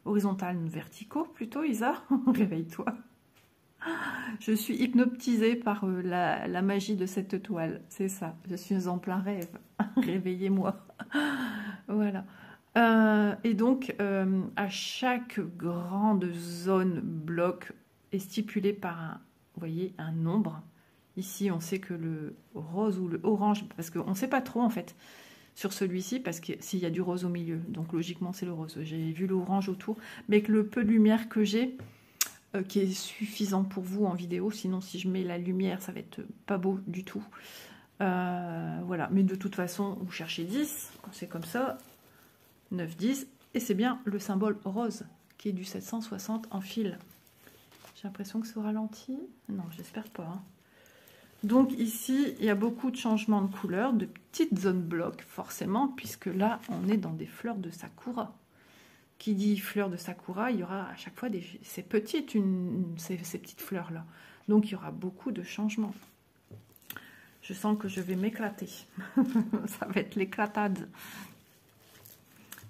A: Horizontales verticaux plutôt, Isa. Réveille-toi. Je suis hypnotisée par la magie de cette toile. C'est ça, je suis en plein rêve. Réveillez-moi. Voilà. Et donc, à chaque grande zone bloc est stipulée par un, vous voyez, un nombre. Ici, on sait que le rose ou le orange, parce qu'on ne sait pas trop en fait sur celui-ci, parce que s'il y a du rose au milieu, donc logiquement c'est le rose. J'ai vu l'orange autour, mais avec le peu de lumière que j'ai, qui est suffisant pour vous en vidéo, sinon si je mets la lumière, ça va être pas beau du tout. Voilà, mais de toute façon, vous cherchez 10, quand c'est comme ça, 9, 10, et c'est bien le symbole rose, qui est du 760 en fil. J'ai l'impression que c'est au ralenti. Non, j'espère pas. Hein. Donc ici, il y a beaucoup de changements de couleurs, de petites zones blocs, forcément, puisque là, on est dans des fleurs de sakura. Qui dit fleurs de sakura, il y aura à chaque fois ces petites, ces petites fleurs-là. Donc, il y aura beaucoup de changements. Je sens que je vais m'éclater. Ça va être l'éclatade.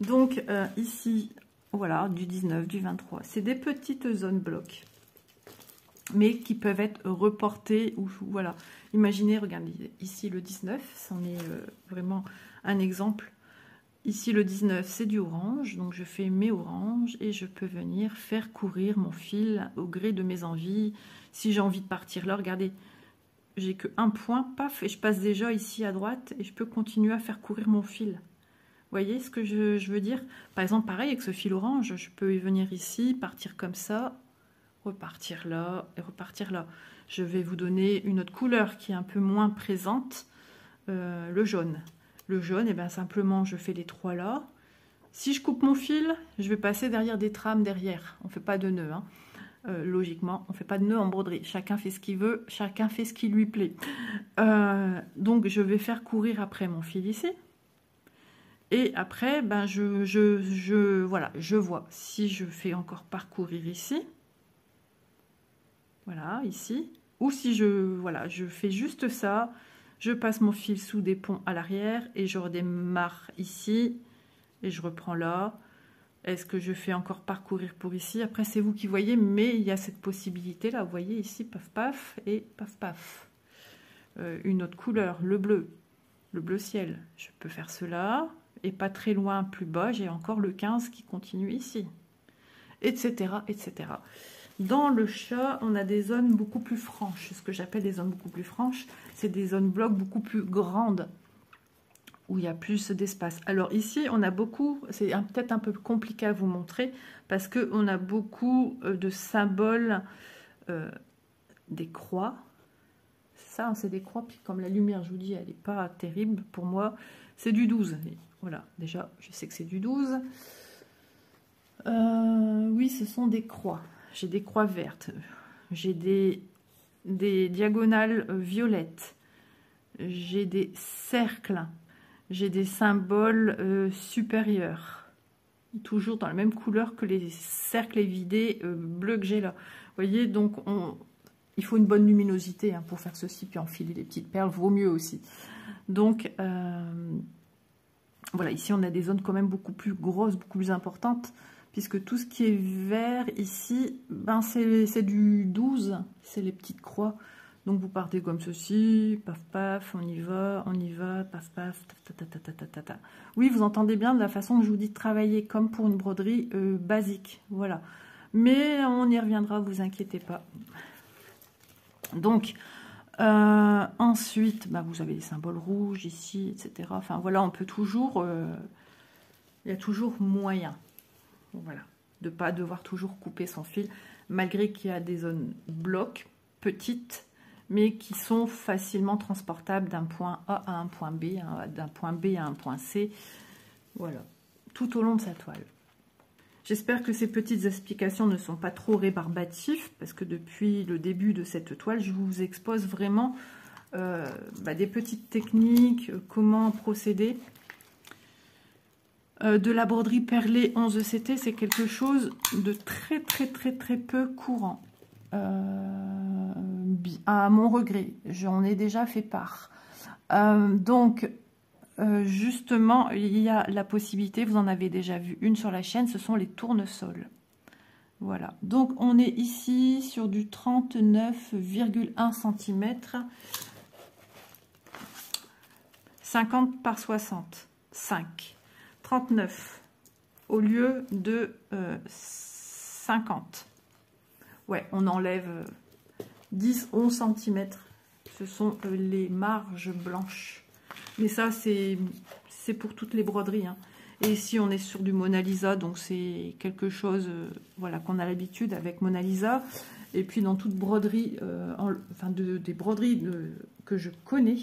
A: Donc, ici, voilà, du 19, du 23. C'est des petites zones blocs, mais qui peuvent être reportées. Ou voilà. Imaginez, regardez, ici le 19, c'en est vraiment un exemple. Ici, le 19, c'est du orange. Donc, je fais mes oranges et je peux venir faire courir mon fil au gré de mes envies. Si j'ai envie de partir là, regardez, j'ai qu'un point, paf, et je passe déjà ici à droite et je peux continuer à faire courir mon fil. Vous voyez ce que je veux dire? Par exemple, pareil, avec ce fil orange, je peux venir ici, partir comme ça, repartir là et repartir là. Je vais vous donner une autre couleur qui est un peu moins présente, le jaune. Le jaune, et bien simplement, je fais les trois là. Si je coupe mon fil, je vais passer derrière des trames derrière. On ne fait pas de nœud, hein. Logiquement, on ne fait pas de nœud en broderie. Chacun fait ce qu'il veut, chacun fait ce qui lui plaît. Donc, je vais faire courir après mon fil ici. Et après, ben, voilà, je vois. Si je fais encore parcourir ici, voilà, ici, ou si voilà, je fais juste ça, je passe mon fil sous des ponts à l'arrière et je redémarre ici et je reprends là. Est-ce que je fais encore parcourir pour ici? Après, c'est vous qui voyez, mais il y a cette possibilité-là. Vous voyez ici, paf, paf et paf, paf. Une autre couleur, le bleu ciel. Je peux faire cela et pas très loin, plus bas, j'ai encore le 15 qui continue ici, etc., etc. Dans le chat, on a des zones beaucoup plus franches. Ce que j'appelle des zones beaucoup plus franches, c'est des zones blocs beaucoup plus grandes, où il y a plus d'espace. Alors ici, on a beaucoup, c'est peut-être un peu compliqué à vous montrer, parce qu'on a beaucoup de symboles, des croix. Ça, c'est des croix, puis comme la lumière, je vous dis, elle n'est pas terrible pour moi, c'est du 12. Et voilà, déjà, je sais que c'est du 12. Oui, ce sont des croix. J'ai des croix vertes, j'ai des diagonales violettes, j'ai des cercles, j'ai des symboles supérieurs, toujours dans la même couleur que les cercles évidés bleus que j'ai là. Vous voyez, donc il faut une bonne luminosité hein, pour faire ceci, puis enfiler les petites perles, vaut mieux aussi. Donc, voilà, ici on a des zones quand même beaucoup plus grosses, beaucoup plus importantes, puisque tout ce qui est vert ici, ben c'est du 12, c'est les petites croix. Donc vous partez comme ceci, paf paf, on y va, paf paf, ta ta ta ta ta ta ta. Oui, vous entendez bien de la façon que je vous dis de travailler comme pour une broderie basique, voilà. Mais on y reviendra, vous inquiétez pas. Donc, ensuite, bah, vous avez les symboles rouges ici, etc. Enfin voilà, on peut toujours, il y a toujours moyen. Voilà, de ne pas devoir toujours couper son fil, malgré qu'il y a des zones blocs, petites, mais qui sont facilement transportables d'un point A à un point B, d'un point B à un point C, voilà, tout au long de sa toile. J'espère que ces petites explications ne sont pas trop rébarbatives, parce que depuis le début de cette toile, je vous expose vraiment des petites techniques, comment procéder. De la broderie perlée 11 CT, c'est quelque chose de très peu courant. À mon regret, j'en ai déjà fait part. Donc, justement, il y a la possibilité, vous en avez déjà vu une sur la chaîne, ce sont les tournesols. Voilà, donc on est ici sur du 39,1 cm, 50 par 60, 5. 39 au lieu de 50. Ouais, on enlève 10-11 cm ce sont les marges blanches. Mais ça, c'est pour toutes les broderies, hein. Et ici, on est sur du Mona Lisa, donc c'est quelque chose voilà, qu'on a l'habitude avec Mona Lisa. Et puis, dans toute broderie, des broderies que je connais,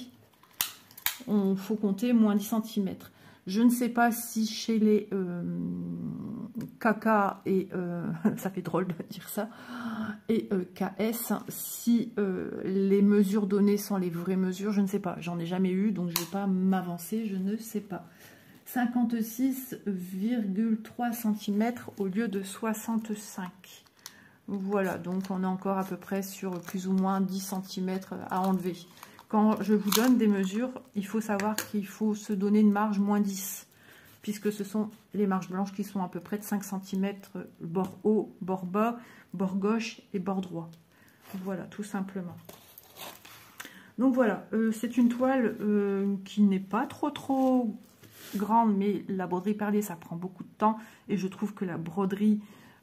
A: il faut compter moins 10 cm. Je ne sais pas si chez les KK et, ça fait drôle de dire ça, et KS, si les mesures données sont les vraies mesures, je ne sais pas. J'en ai jamais eu, donc je ne vais pas m'avancer, je ne sais pas. 56,3 cm au lieu de 65. Voilà, donc on est encore à peu près sur plus ou moins 10 cm à enlever. Quand je vous donne des mesures, il faut savoir qu'il faut se donner une marge moins 10, puisque ce sont les marges blanches qui sont à peu près de 5 cm, bord haut, bord bas, bord gauche et bord droit. Voilà, tout simplement. Donc voilà, c'est une toile qui n'est pas trop grande, mais la broderie perlée, ça prend beaucoup de temps. Et je trouve que la broderie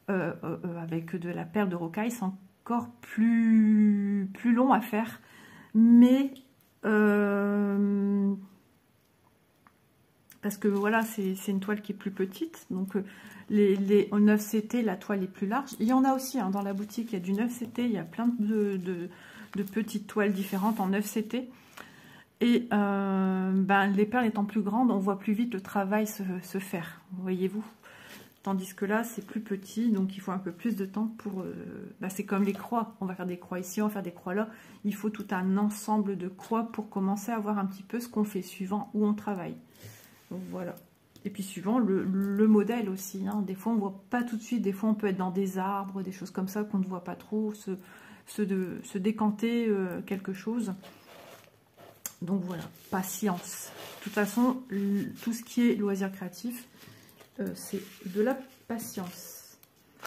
A: avec de la perle de rocaille, c'est encore plus long à faire. Mais parce que voilà, c'est une toile qui est plus petite. Donc les 9 CT, la toile est plus large. Il y en a aussi hein, dans la boutique, il y a du 9 CT, il y a plein de petites toiles différentes en 9 CT. Et les perles étant plus grandes, on voit plus vite le travail se faire, voyez-vous. Tandis que là, c'est plus petit, donc il faut un peu plus de temps pour... c'est comme les croix, on va faire des croix ici, on va faire des croix là. Il faut tout un ensemble de croix pour commencer à voir un petit peu ce qu'on fait, suivant où on travaille. Donc voilà. Et puis suivant le modèle aussi, hein. Des fois, on ne voit pas tout de suite, des fois, on peut être dans des arbres, des choses comme ça qu'on ne voit pas trop, se décanter quelque chose. Donc voilà, patience. De toute façon, tout ce qui est loisir créatif, c'est de la patience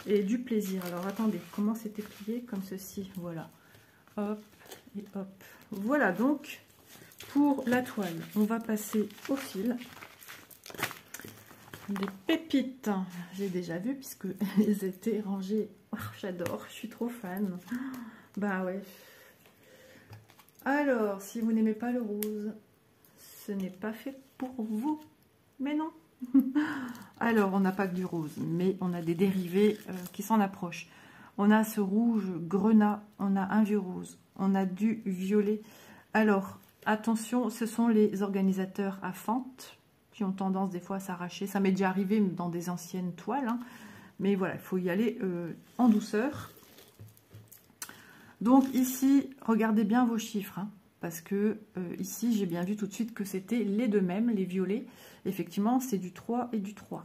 A: et du plaisir. Alors attendez, comment c'était plié? Comme ceci, voilà. Hop et hop. Voilà donc pour la toile. On va passer au fil. Des pépites, j'ai déjà vu puisque elles étaient rangées. Oh, j'adore, je suis trop fan. Bah ouais. Alors, si vous n'aimez pas le rose, ce n'est pas fait pour vous. Mais non. Alors, on n'a pas que du rose, mais on a des dérivés qui s'en approchent. On a ce rouge grenat, on a un vieux rose, on a du violet. Alors, attention, ce sont les organisateurs à fente qui ont tendance des fois à s'arracher. Ça m'est déjà arrivé dans des anciennes toiles, hein. Mais voilà, il faut y aller en douceur. Donc ici, regardez bien vos chiffres, hein, parce que ici, j'ai bien vu tout de suite que c'était les deux mêmes, les violets. Effectivement, c'est du 3 et du 3.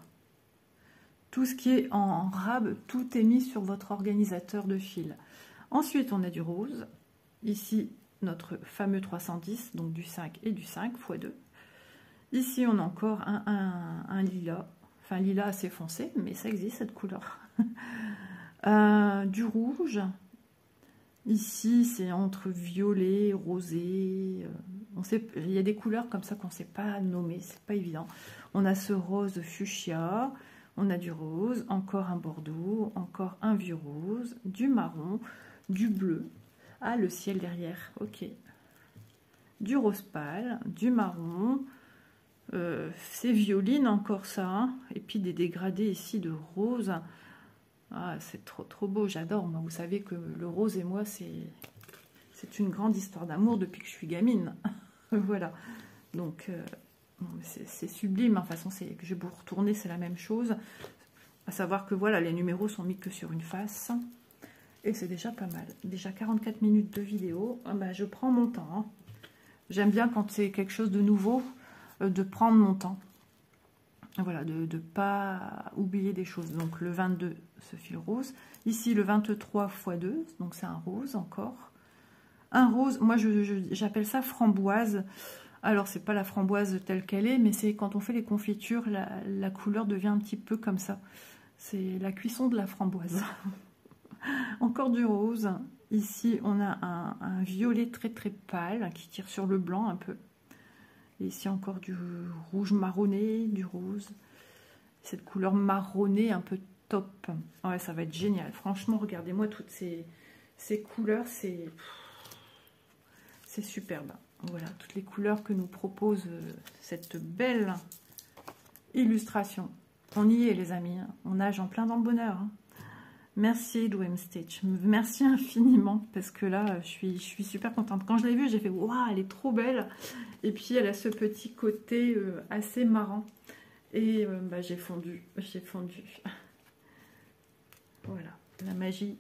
A: Tout ce qui est en rab, tout est mis sur votre organisateur de fil. Ensuite, on a du rose. Ici, notre fameux 310, donc du 5 et du 5 x 2. Ici, on a encore un lilas. Enfin, lilas assez foncé, mais ça existe, cette couleur. Du rouge. Ici, c'est entre violet, rosé. On sait, il y a des couleurs comme ça qu'on ne sait pas nommer, c'est pas évident. On a ce rose fuchsia, on a du rose, encore un bordeaux, encore un vieux rose, du marron, du bleu. Ah, le ciel derrière, ok. Du rose pâle, du marron. C'est violine encore ça, hein. Et puis des dégradés ici de rose. Ah, c'est trop beau, j'adore. Moi, vous savez que le rose et moi, c'est une grande histoire d'amour depuis que je suis gamine. Voilà. Donc, c'est sublime. De toute façon, que je vais vous retourner, c'est la même chose. À savoir que voilà, les numéros sont mis que sur une face. Et c'est déjà pas mal. Déjà 44 minutes de vidéo. Ah bah, je prends mon temps, hein. J'aime bien quand c'est quelque chose de nouveau, de prendre mon temps. Voilà, de ne pas oublier des choses. Donc le 22, ce fil rose. Ici, le 23 x 2, donc c'est un rose encore. Un rose, moi j'appelle ça framboise. Alors, c'est pas la framboise telle qu'elle est, mais c'est quand on fait les confitures, la couleur devient un petit peu comme ça. C'est la cuisson de la framboise. Encore du rose. Ici, on a un violet très pâle qui tire sur le blanc un peu. Et ici encore du rouge marronné, du rose. Cette couleur marronnée un peu top. Ouais, ça va être génial. Franchement, regardez-moi toutes ces couleurs. C'est C'est superbe. Voilà, toutes les couleurs que nous propose cette belle illustration. On y est, les amis. On nage en plein dans le bonheur. Hein. Merci, Dream Stitch. Merci infiniment, parce que là, je suis super contente. Quand je l'ai vue, j'ai fait « Waouh, elle est trop belle !» Et puis, elle a ce petit côté assez marrant. Et bah, j'ai fondu. J'ai fondu. Voilà, la magie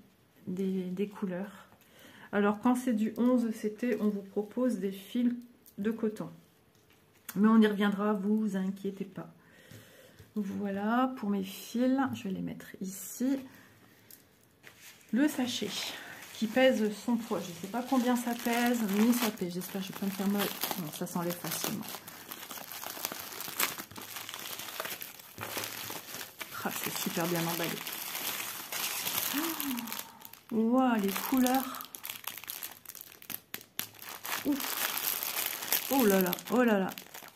A: des couleurs. Alors, quand c'est du 11, on vous propose des fils de coton. Mais on y reviendra, vous inquiétez pas. Voilà, pour mes fils, je vais les mettre ici. Le sachet, qui pèse son poids. Je ne sais pas combien ça pèse, mais ça pèse. J'espère que je vais pas me faire mal. Non, ça s'enlève facilement. Ah, c'est super bien emballé. Waouh, les couleurs. Ouf. Oh là là, oh là là.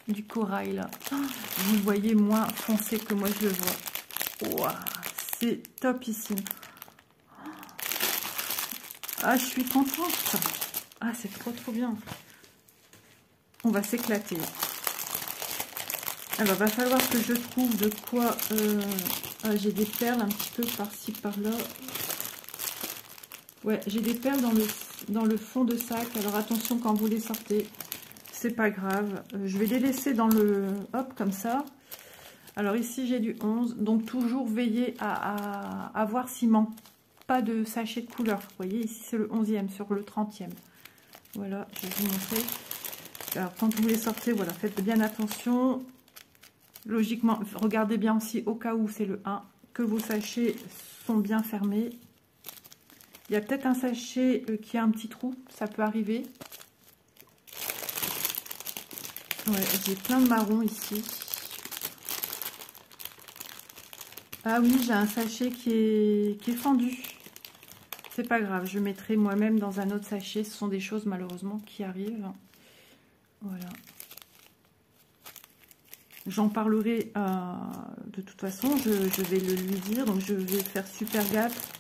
A: Du corail là. Vous le voyez moins foncé que moi je le vois. Waouh, c'est topissime. Ah, je suis contente. Ah, c'est trop bien. On va s'éclater. Alors, va falloir que je trouve de quoi... j'ai des perles un petit peu par-ci, par-là. Ouais, j'ai des perles dans le fond de sac. Alors, attention quand vous les sortez. C'est pas grave. Je vais les laisser dans le... Hop, comme ça. Alors, ici, j'ai du 11. Donc, toujours veiller à voir s'il manque pas de sachet de couleur. Vous voyez, ici, c'est le 11e sur le 30e. Voilà, je vais vous montrer. Alors, quand vous les sortez, voilà, faites bien attention. Logiquement, regardez bien aussi au cas où c'est le 1, que vos sachets sont bien fermés. Il y a peut-être un sachet qui a un petit trou, ça peut arriver. Ouais, j'ai plein de marrons ici. Ah oui, j'ai un sachet qui est fendu. C'est pas grave, je mettrai moi-même dans un autre sachet. Ce sont des choses malheureusement qui arrivent. Voilà. J'en parlerai de toute façon, je vais le lui dire, donc je vais faire super gaffe.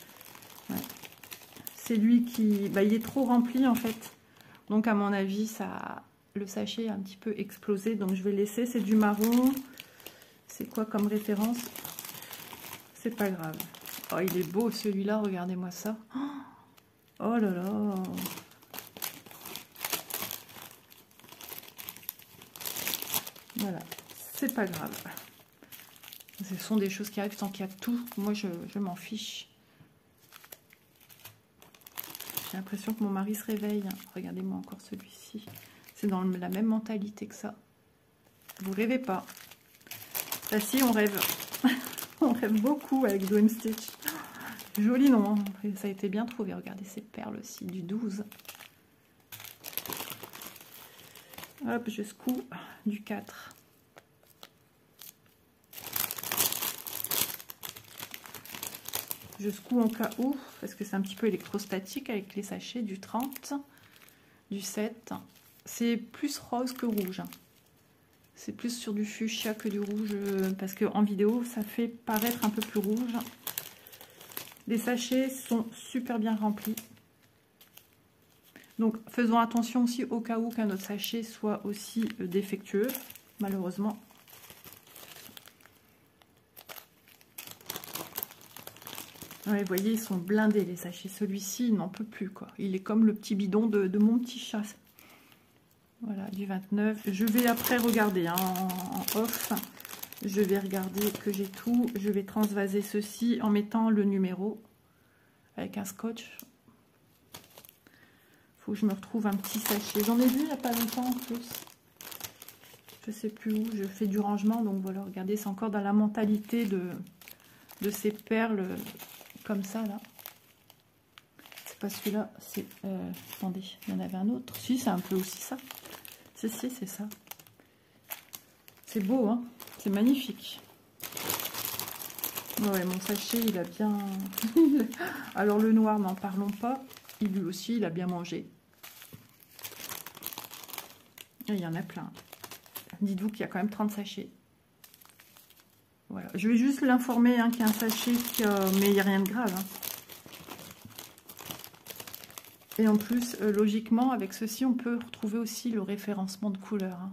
A: Ouais. C'est lui qui... Bah, il est trop rempli en fait. Donc à mon avis, le sachet est un petit peu explosé. Donc je vais laisser, c'est du marron. C'est quoi comme référence? C'est pas grave. Oh, il est beau celui-là, regardez-moi ça. Oh là là. Voilà. C'est pas grave. Ce sont des choses qui arrivent tant qu'il y a tout. Moi, je m'en fiche. J'ai l'impression que mon mari se réveille. Regardez-moi encore celui-ci. C'est dans la même mentalité que ça. Vous rêvez pas. Bah si, on rêve. On rêve beaucoup avec Dream Stitch. Joli nom. Hein. Ça a été bien trouvé. Regardez ces perles aussi, du 12. Hop, je secoue du 4. Je secoue en cas où, parce que c'est un petit peu électrostatique avec les sachets du 30, du 7. C'est plus rose que rouge. C'est plus sur du fuchsia que du rouge, parce qu'en vidéo, ça fait paraître un peu plus rouge. Les sachets sont super bien remplis. Donc, faisons attention aussi au cas où qu'un autre sachet soit aussi défectueux, malheureusement. Ouais, vous voyez, ils sont blindés les sachets. Celui-ci, il n'en peut plus, quoi. Il est comme le petit bidon de mon petit chat. Voilà, du 29. Je vais après regarder hein, en off. Je vais regarder que j'ai tout. Je vais transvaser ceci en mettant le numéro avec un scotch. Faut que je me retrouve un petit sachet. J'en ai vu il n'y a pas longtemps en plus. Je sais plus où. Je fais du rangement. Donc voilà, regardez, c'est encore dans la mentalité de ces perles comme ça là. C'est pas celui-là. C'est attendez, il y en avait un autre. Si, c'est un peu aussi ça. Si, c'est ça. C'est beau, hein. C'est magnifique. Ouais, mon sachet, il a bien... Alors, le noir, n'en parlons pas. Il, lui aussi, il a bien mangé. Et il y en a plein. Dites-vous qu'il y a quand même 30 sachets. Voilà. Je vais juste l'informer hein, qu'il y a un sachet, mais il n'y a rien de grave. Hein. Et en plus, logiquement, avec ceci, on peut retrouver aussi le référencement de couleurs. Hein.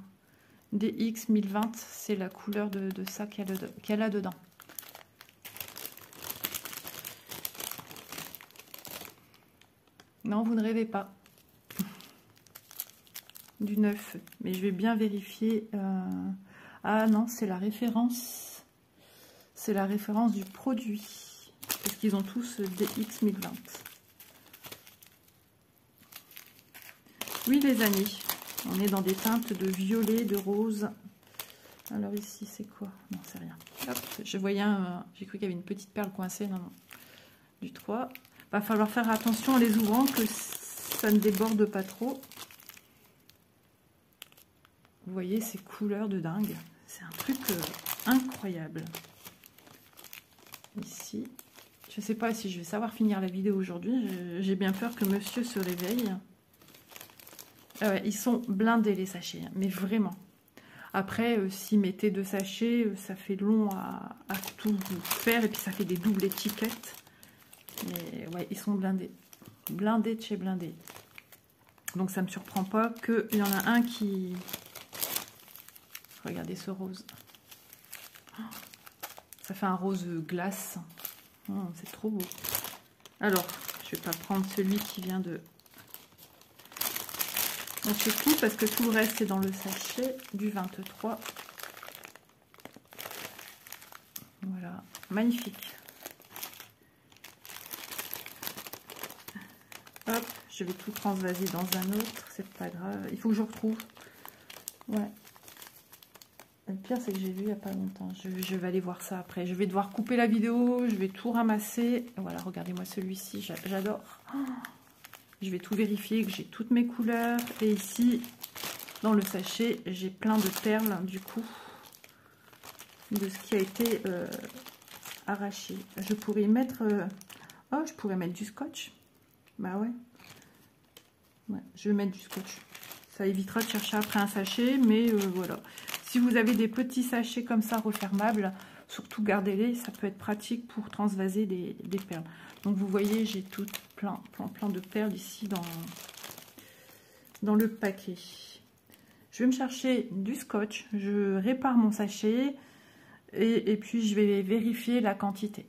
A: DX 1020, c'est la couleur de ça qu'elle a dedans. Non, vous ne rêvez pas. Du 9. Mais je vais bien vérifier. Ah non, c'est la référence. C'est la référence du produit. Parce qu'ils ont tous DX 1020. Oui, les amis. On est dans des teintes de violet, de rose. Alors ici, c'est quoi? Non, c'est rien. Hop, je voyais j'ai cru qu'il y avait une petite perle coincée. Non, non. Du 3. Va falloir faire attention en les ouvrant que ça ne déborde pas trop. Vous voyez ces couleurs de dingue. C'est un truc incroyable. Ici. Je ne sais pas si je vais savoir finir la vidéo aujourd'hui. J'ai bien peur que monsieur se réveille. Ah ouais, ils sont blindés les sachets, hein, mais vraiment. Après, s'ils mettaient 2 sachets, ça fait long à tout faire. Et puis ça fait des doubles étiquettes. Mais ouais, ils sont blindés. Blindés de chez blindés. Donc ça ne me surprend pas qu'il y en a un qui... Regardez ce rose. Ça fait un rose glace. Oh, c'est trop beau. Alors, je vais pas prendre celui qui vient de... On fait tout parce que tout le reste est dans le sachet du 23. Voilà, magnifique. Hop, je vais tout transvaser dans un autre, c'est pas grave. Il faut que je retrouve. Ouais. Le pire, c'est que j'ai vu il n'y a pas longtemps. Je vais aller voir ça après. Je vais devoir couper la vidéo, je vais tout ramasser. Voilà, regardez-moi celui-ci, j'adore. Oh, je vais tout vérifier, que j'ai toutes mes couleurs. Et ici, dans le sachet, j'ai plein de perles, du coup, de ce qui a été arraché. Je pourrais y mettre... Oh, je pourrais mettre du scotch. Bah ouais. Ouais, je vais mettre du scotch. Ça évitera de chercher après un sachet, mais voilà. Si vous avez des petits sachets comme ça refermables, surtout gardez-les, ça peut être pratique pour transvaser des perles. Donc vous voyez, j'ai tout plein de perles ici dans le paquet. Je vais me chercher du scotch, je répare mon sachet et puis je vais vérifier la quantité.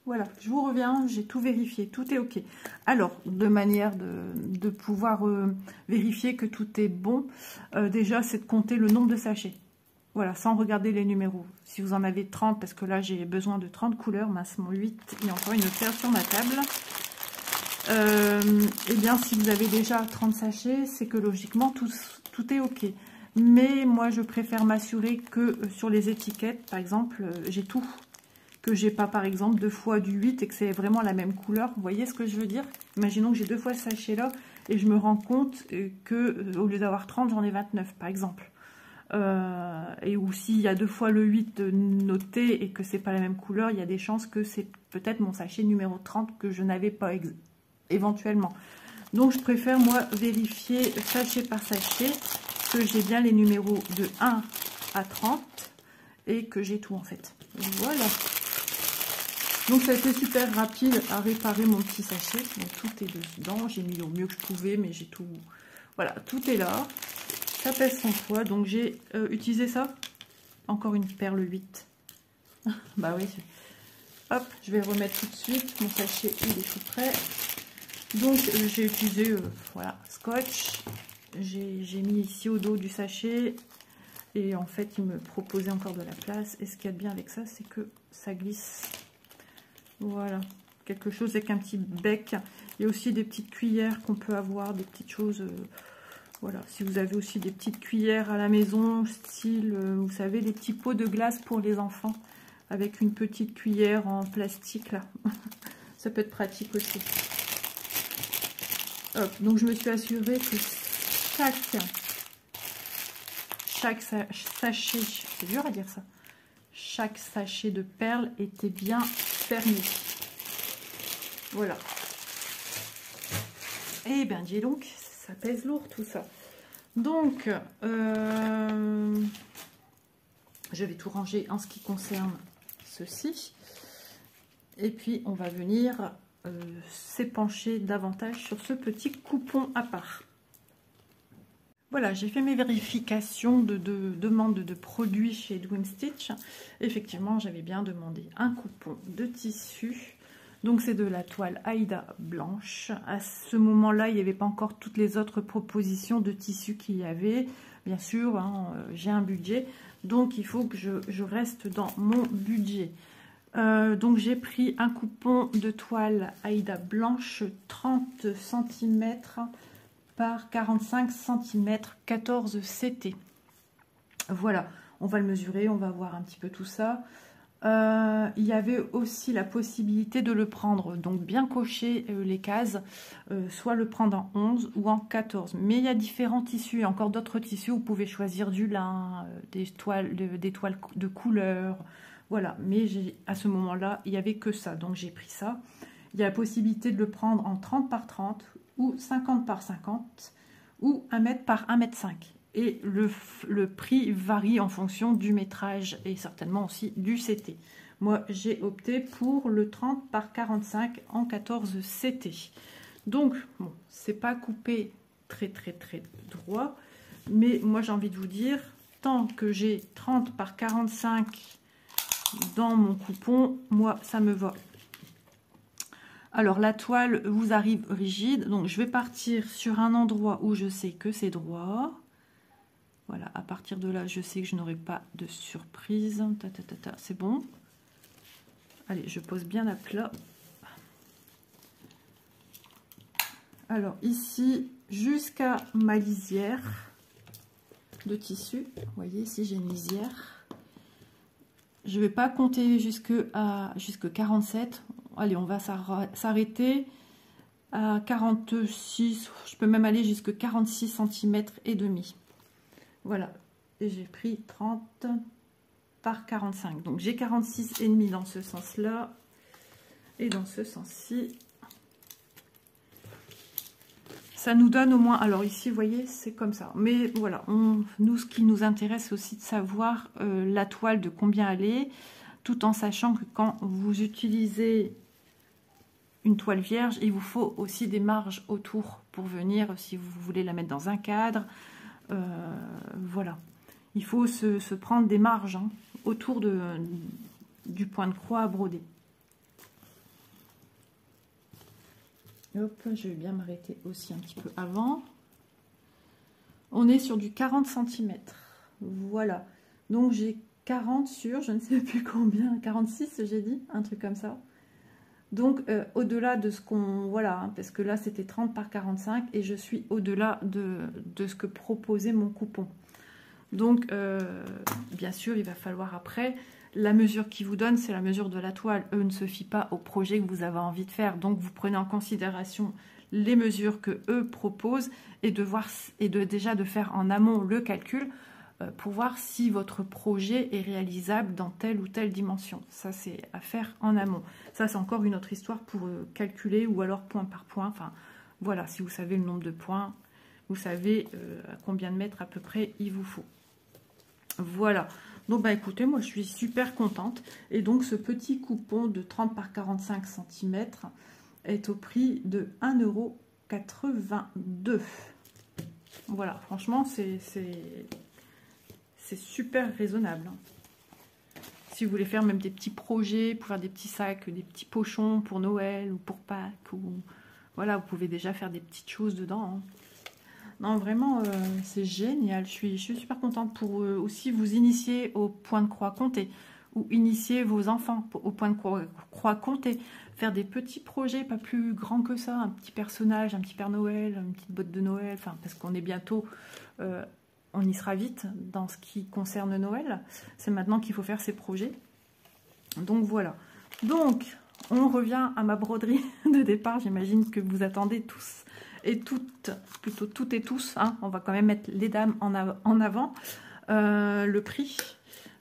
A: Voilà, je vous reviens, j'ai tout vérifié, tout est ok. Alors, de manière de pouvoir vérifier que tout est bon, déjà c'est de compter le nombre de sachets. Voilà, sans regarder les numéros. Si vous en avez 30, parce que là j'ai besoin de 30 couleurs, mince, 8, il y a encore une paire sur ma table. Eh bien, si vous avez déjà 30 sachets, c'est que logiquement tout est ok. Mais moi je préfère m'assurer que sur les étiquettes, par exemple, j'ai tout. Que j'ai pas par exemple 2 fois du 8 et que c'est vraiment la même couleur. Vous voyez ce que je veux dire? Imaginons que j'ai 2 fois ce sachet là et je me rends compte que au lieu d'avoir 30, j'en ai 29 par exemple. Et ou s'il y a 2 fois le 8 noté et que c'est pas la même couleur, il y a des chances que c'est peut-être mon sachet numéro 30 que je n'avais pas éventuellement. Donc je préfère moi vérifier sachet par sachet que j'ai bien les numéros de 1 à 30 et que j'ai tout en fait. Voilà. Donc ça a été super rapide à réparer mon petit sachet. Donc tout est dedans. J'ai mis au mieux que je pouvais, mais j'ai tout... Voilà, tout est là. Ça pèse son poids. Donc j'ai utilisé ça. Encore une perle 8. Bah oui. Hop, je vais remettre tout de suite. Mon sachet, il est tout prêt. Donc j'ai utilisé, voilà, scotch. J'ai mis ici au dos du sachet. Et en fait, il me proposait encore de la place. Et ce qu'il y a de bien avec ça, c'est que ça glisse. Voilà, quelque chose avec un petit bec. Il y a aussi des petites cuillères qu'on peut avoir, des petites choses. Voilà, si vous avez aussi des petites cuillères à la maison, style, vous savez, les petits pots de glace pour les enfants, avec une petite cuillère en plastique là. Ça peut être pratique aussi. Hop, donc je me suis assurée que chaque sachet, c'est dur à dire ça, chaque sachet de perles était bien fermé. Voilà. Et bien dis donc, ça pèse lourd tout ça. Donc, je vais tout ranger en ce qui concerne ceci. Et puis, on va venir s'est penché davantage sur ce petit coupon à part. Voilà, j'ai fait mes vérifications de demande de produits chez Dream Stitch. Effectivement, j'avais bien demandé un coupon de tissu. Donc, c'est de la toile Aïda blanche. À ce moment-là, il n'y avait pas encore toutes les autres propositions de tissu qu'il y avait. Bien sûr, hein, j'ai un budget. Donc, il faut que je reste dans mon budget. Donc, j'ai pris un coupon de toile Aïda blanche 30 cm par 45 cm 14 CT. Voilà, on va le mesurer, on va voir un petit peu tout ça. Il y avait aussi la possibilité de le prendre, donc bien cocher les cases, soit le prendre en 11 ou en 14. Mais il y a différents tissus, encore d'autres tissus, vous pouvez choisir du lin, des toiles de couleur, voilà. Mais à ce moment-là, il n'y avait que ça, donc j'ai pris ça. Il y a la possibilité de le prendre en 30 par 30 ou 50 par 50 ou 1 mètre par 1 mètre 5. Et le prix varie en fonction du métrage et certainement aussi du CT. Moi, j'ai opté pour le 30 par 45 en 14 CT. Donc, bon, c'est pas coupé très droit, mais moi j'ai envie de vous dire, tant que j'ai 30 par 45 dans mon coupon, moi ça me va. Alors la toile vous arrive rigide, donc je vais partir sur un endroit où je sais que c'est droit. Voilà, à partir de là, je sais que je n'aurai pas de surprise. C'est bon. Allez, je pose bien à plat. Alors ici, jusqu'à ma lisière de tissu. Vous voyez, ici j'ai une lisière. Je ne vais pas compter jusque 47. Allez, on va s'arrêter à 46. Je peux même aller jusque 46 cm et demi. Voilà, et j'ai pris 30 par 45. Donc j'ai 46,5 dans ce sens-là. Et dans ce sens-ci, ça nous donne au moins... Alors ici, vous voyez, c'est comme ça. Mais voilà, nous, ce qui nous intéresse aussi de savoir la toile de combien elle est, tout en sachant que quand vous utilisez une toile vierge, il vous faut aussi des marges autour pour venir, si vous voulez la mettre dans un cadre. Voilà, il faut se prendre des marges hein, autour du point de croix à broder. Hop, je vais bien m'arrêter aussi un petit peu avant. On est sur du 40 cm. Voilà, donc j'ai 40 sur, je ne sais plus combien, 46 j'ai dit, un truc comme ça. Donc au-delà de ce qu'on... Voilà, hein, parce que là c'était 30 par 45 et je suis au-delà de ce que proposait mon coupon. Donc bien sûr il va falloir après, la mesure qu'ils vous donnent c'est la mesure de la toile. Eux ne se fient pas au projet que vous avez envie de faire. Donc vous prenez en considération les mesures que eux proposent et déjà de faire en amont le calcul pour voir si votre projet est réalisable dans telle ou telle dimension. Ça, c'est à faire en amont. Ça, c'est encore une autre histoire pour calculer ou alors point par point. Enfin, voilà, si vous savez le nombre de points, vous savez à combien de mètres à peu près il vous faut. Voilà. Donc, bah écoutez, moi, je suis super contente. Et donc, ce petit coupon de 30 par 45 cm est au prix de 1,82 €. Voilà, franchement, c'est super raisonnable. Si vous voulez faire même des petits projets, pour faire des petits sacs, des petits pochons pour Noël ou pour Pâques, ou voilà, vous pouvez déjà faire des petites choses dedans. Hein. Non, vraiment, c'est génial. Je suis super contente pour aussi vous initier au point de croix compté ou initier vos enfants au point de croix compté. Faire des petits projets, pas plus grands que ça, un petit personnage, un petit Père Noël, une petite botte de Noël, enfin, parce qu'on est bientôt... on y sera vite dans ce qui concerne Noël. C'est maintenant qu'il faut faire ces projets. Donc voilà. Donc, on revient à ma broderie de départ. J'imagine que vous attendez tous et toutes, plutôt toutes et tous. Hein, on va quand même mettre les dames en avant. Le prix.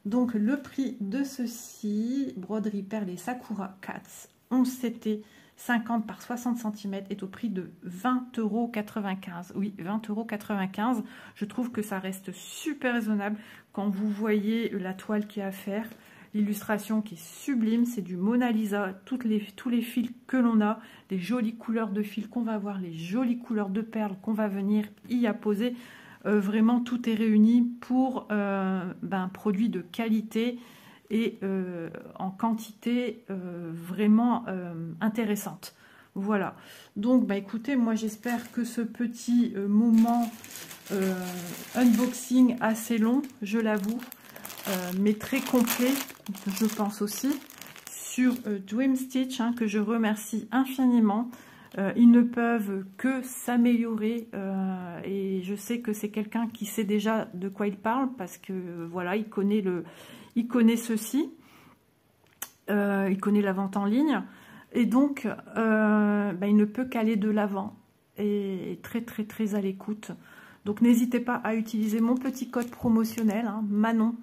A: Donc, le prix de ceci, broderie perlée Sakura Cats, 11 CT, 50 par 60 cm est au prix de 20,95 €. Oui, 20,95 €. Je trouve que ça reste super raisonnable quand vous voyez la toile qu'il y a à faire. l'illustration qui est sublime, c'est du Mona Lisa, tous les fils que l'on a, les jolies couleurs de fils qu'on va avoir, les jolies couleurs de perles qu'on va venir y apposer. Vraiment, tout est réuni pour un produit de qualité et en quantité vraiment intéressante. Voilà, donc écoutez, moi j'espère que ce petit moment unboxing assez long, je l'avoue, mais très complet, je pense aussi, sur Dream Stitch, hein, que je remercie infiniment. Ils ne peuvent que s'améliorer et je sais que c'est quelqu'un qui sait déjà de quoi il parle parce que voilà, il connaît ceci, il connaît la vente en ligne et donc il ne peut qu'aller de l'avant et très à l'écoute. Donc n'hésitez pas à utiliser mon petit code promotionnel, hein, Manon,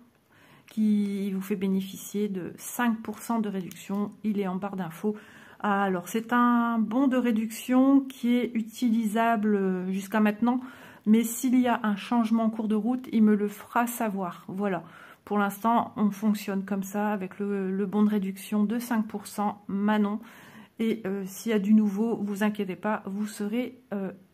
A: qui vous fait bénéficier de 5% de réduction. Il est en barre d'infos. Alors, c'est un bon de réduction qui est utilisable jusqu'à maintenant, mais s'il y a un changement en cours de route, il me le fera savoir. Voilà, pour l'instant, on fonctionne comme ça, avec le bon de réduction de 5%, Manon. Et s'il y a du nouveau, vous inquiétez pas, vous serez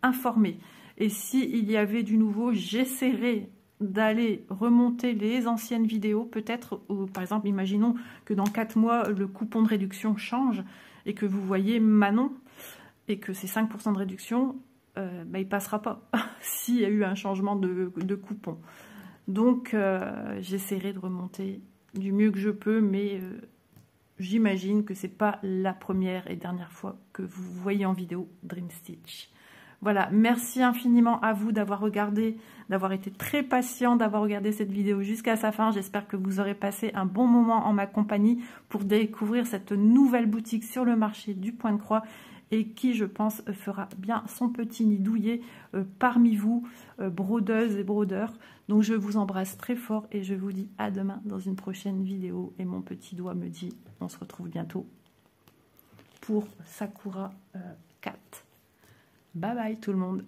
A: informés. Et s'il y avait du nouveau, j'essaierai d'aller remonter les anciennes vidéos, peut-être, par exemple, imaginons que dans 4 mois, le coupon de réduction change, et que vous voyez Manon, et que c'est 5% de réduction, il ne passera pas, s'il y a eu un changement de coupon. Donc, j'essaierai de remonter du mieux que je peux, mais j'imagine que ce n'est pas la première et dernière fois que vous voyez en vidéo Dream Stitch. Voilà, merci infiniment à vous d'avoir regardé, d'avoir été très patient, d'avoir regardé cette vidéo jusqu'à sa fin. J'espère que vous aurez passé un bon moment en ma compagnie pour découvrir cette nouvelle boutique sur le marché du Point de Croix et qui, je pense, fera bien son petit nid douillet parmi vous, brodeuses et brodeurs. Donc, je vous embrasse très fort et je vous dis à demain dans une prochaine vidéo. Et mon petit doigt me dit, on se retrouve bientôt pour Sakura 4. Bye bye tout le monde.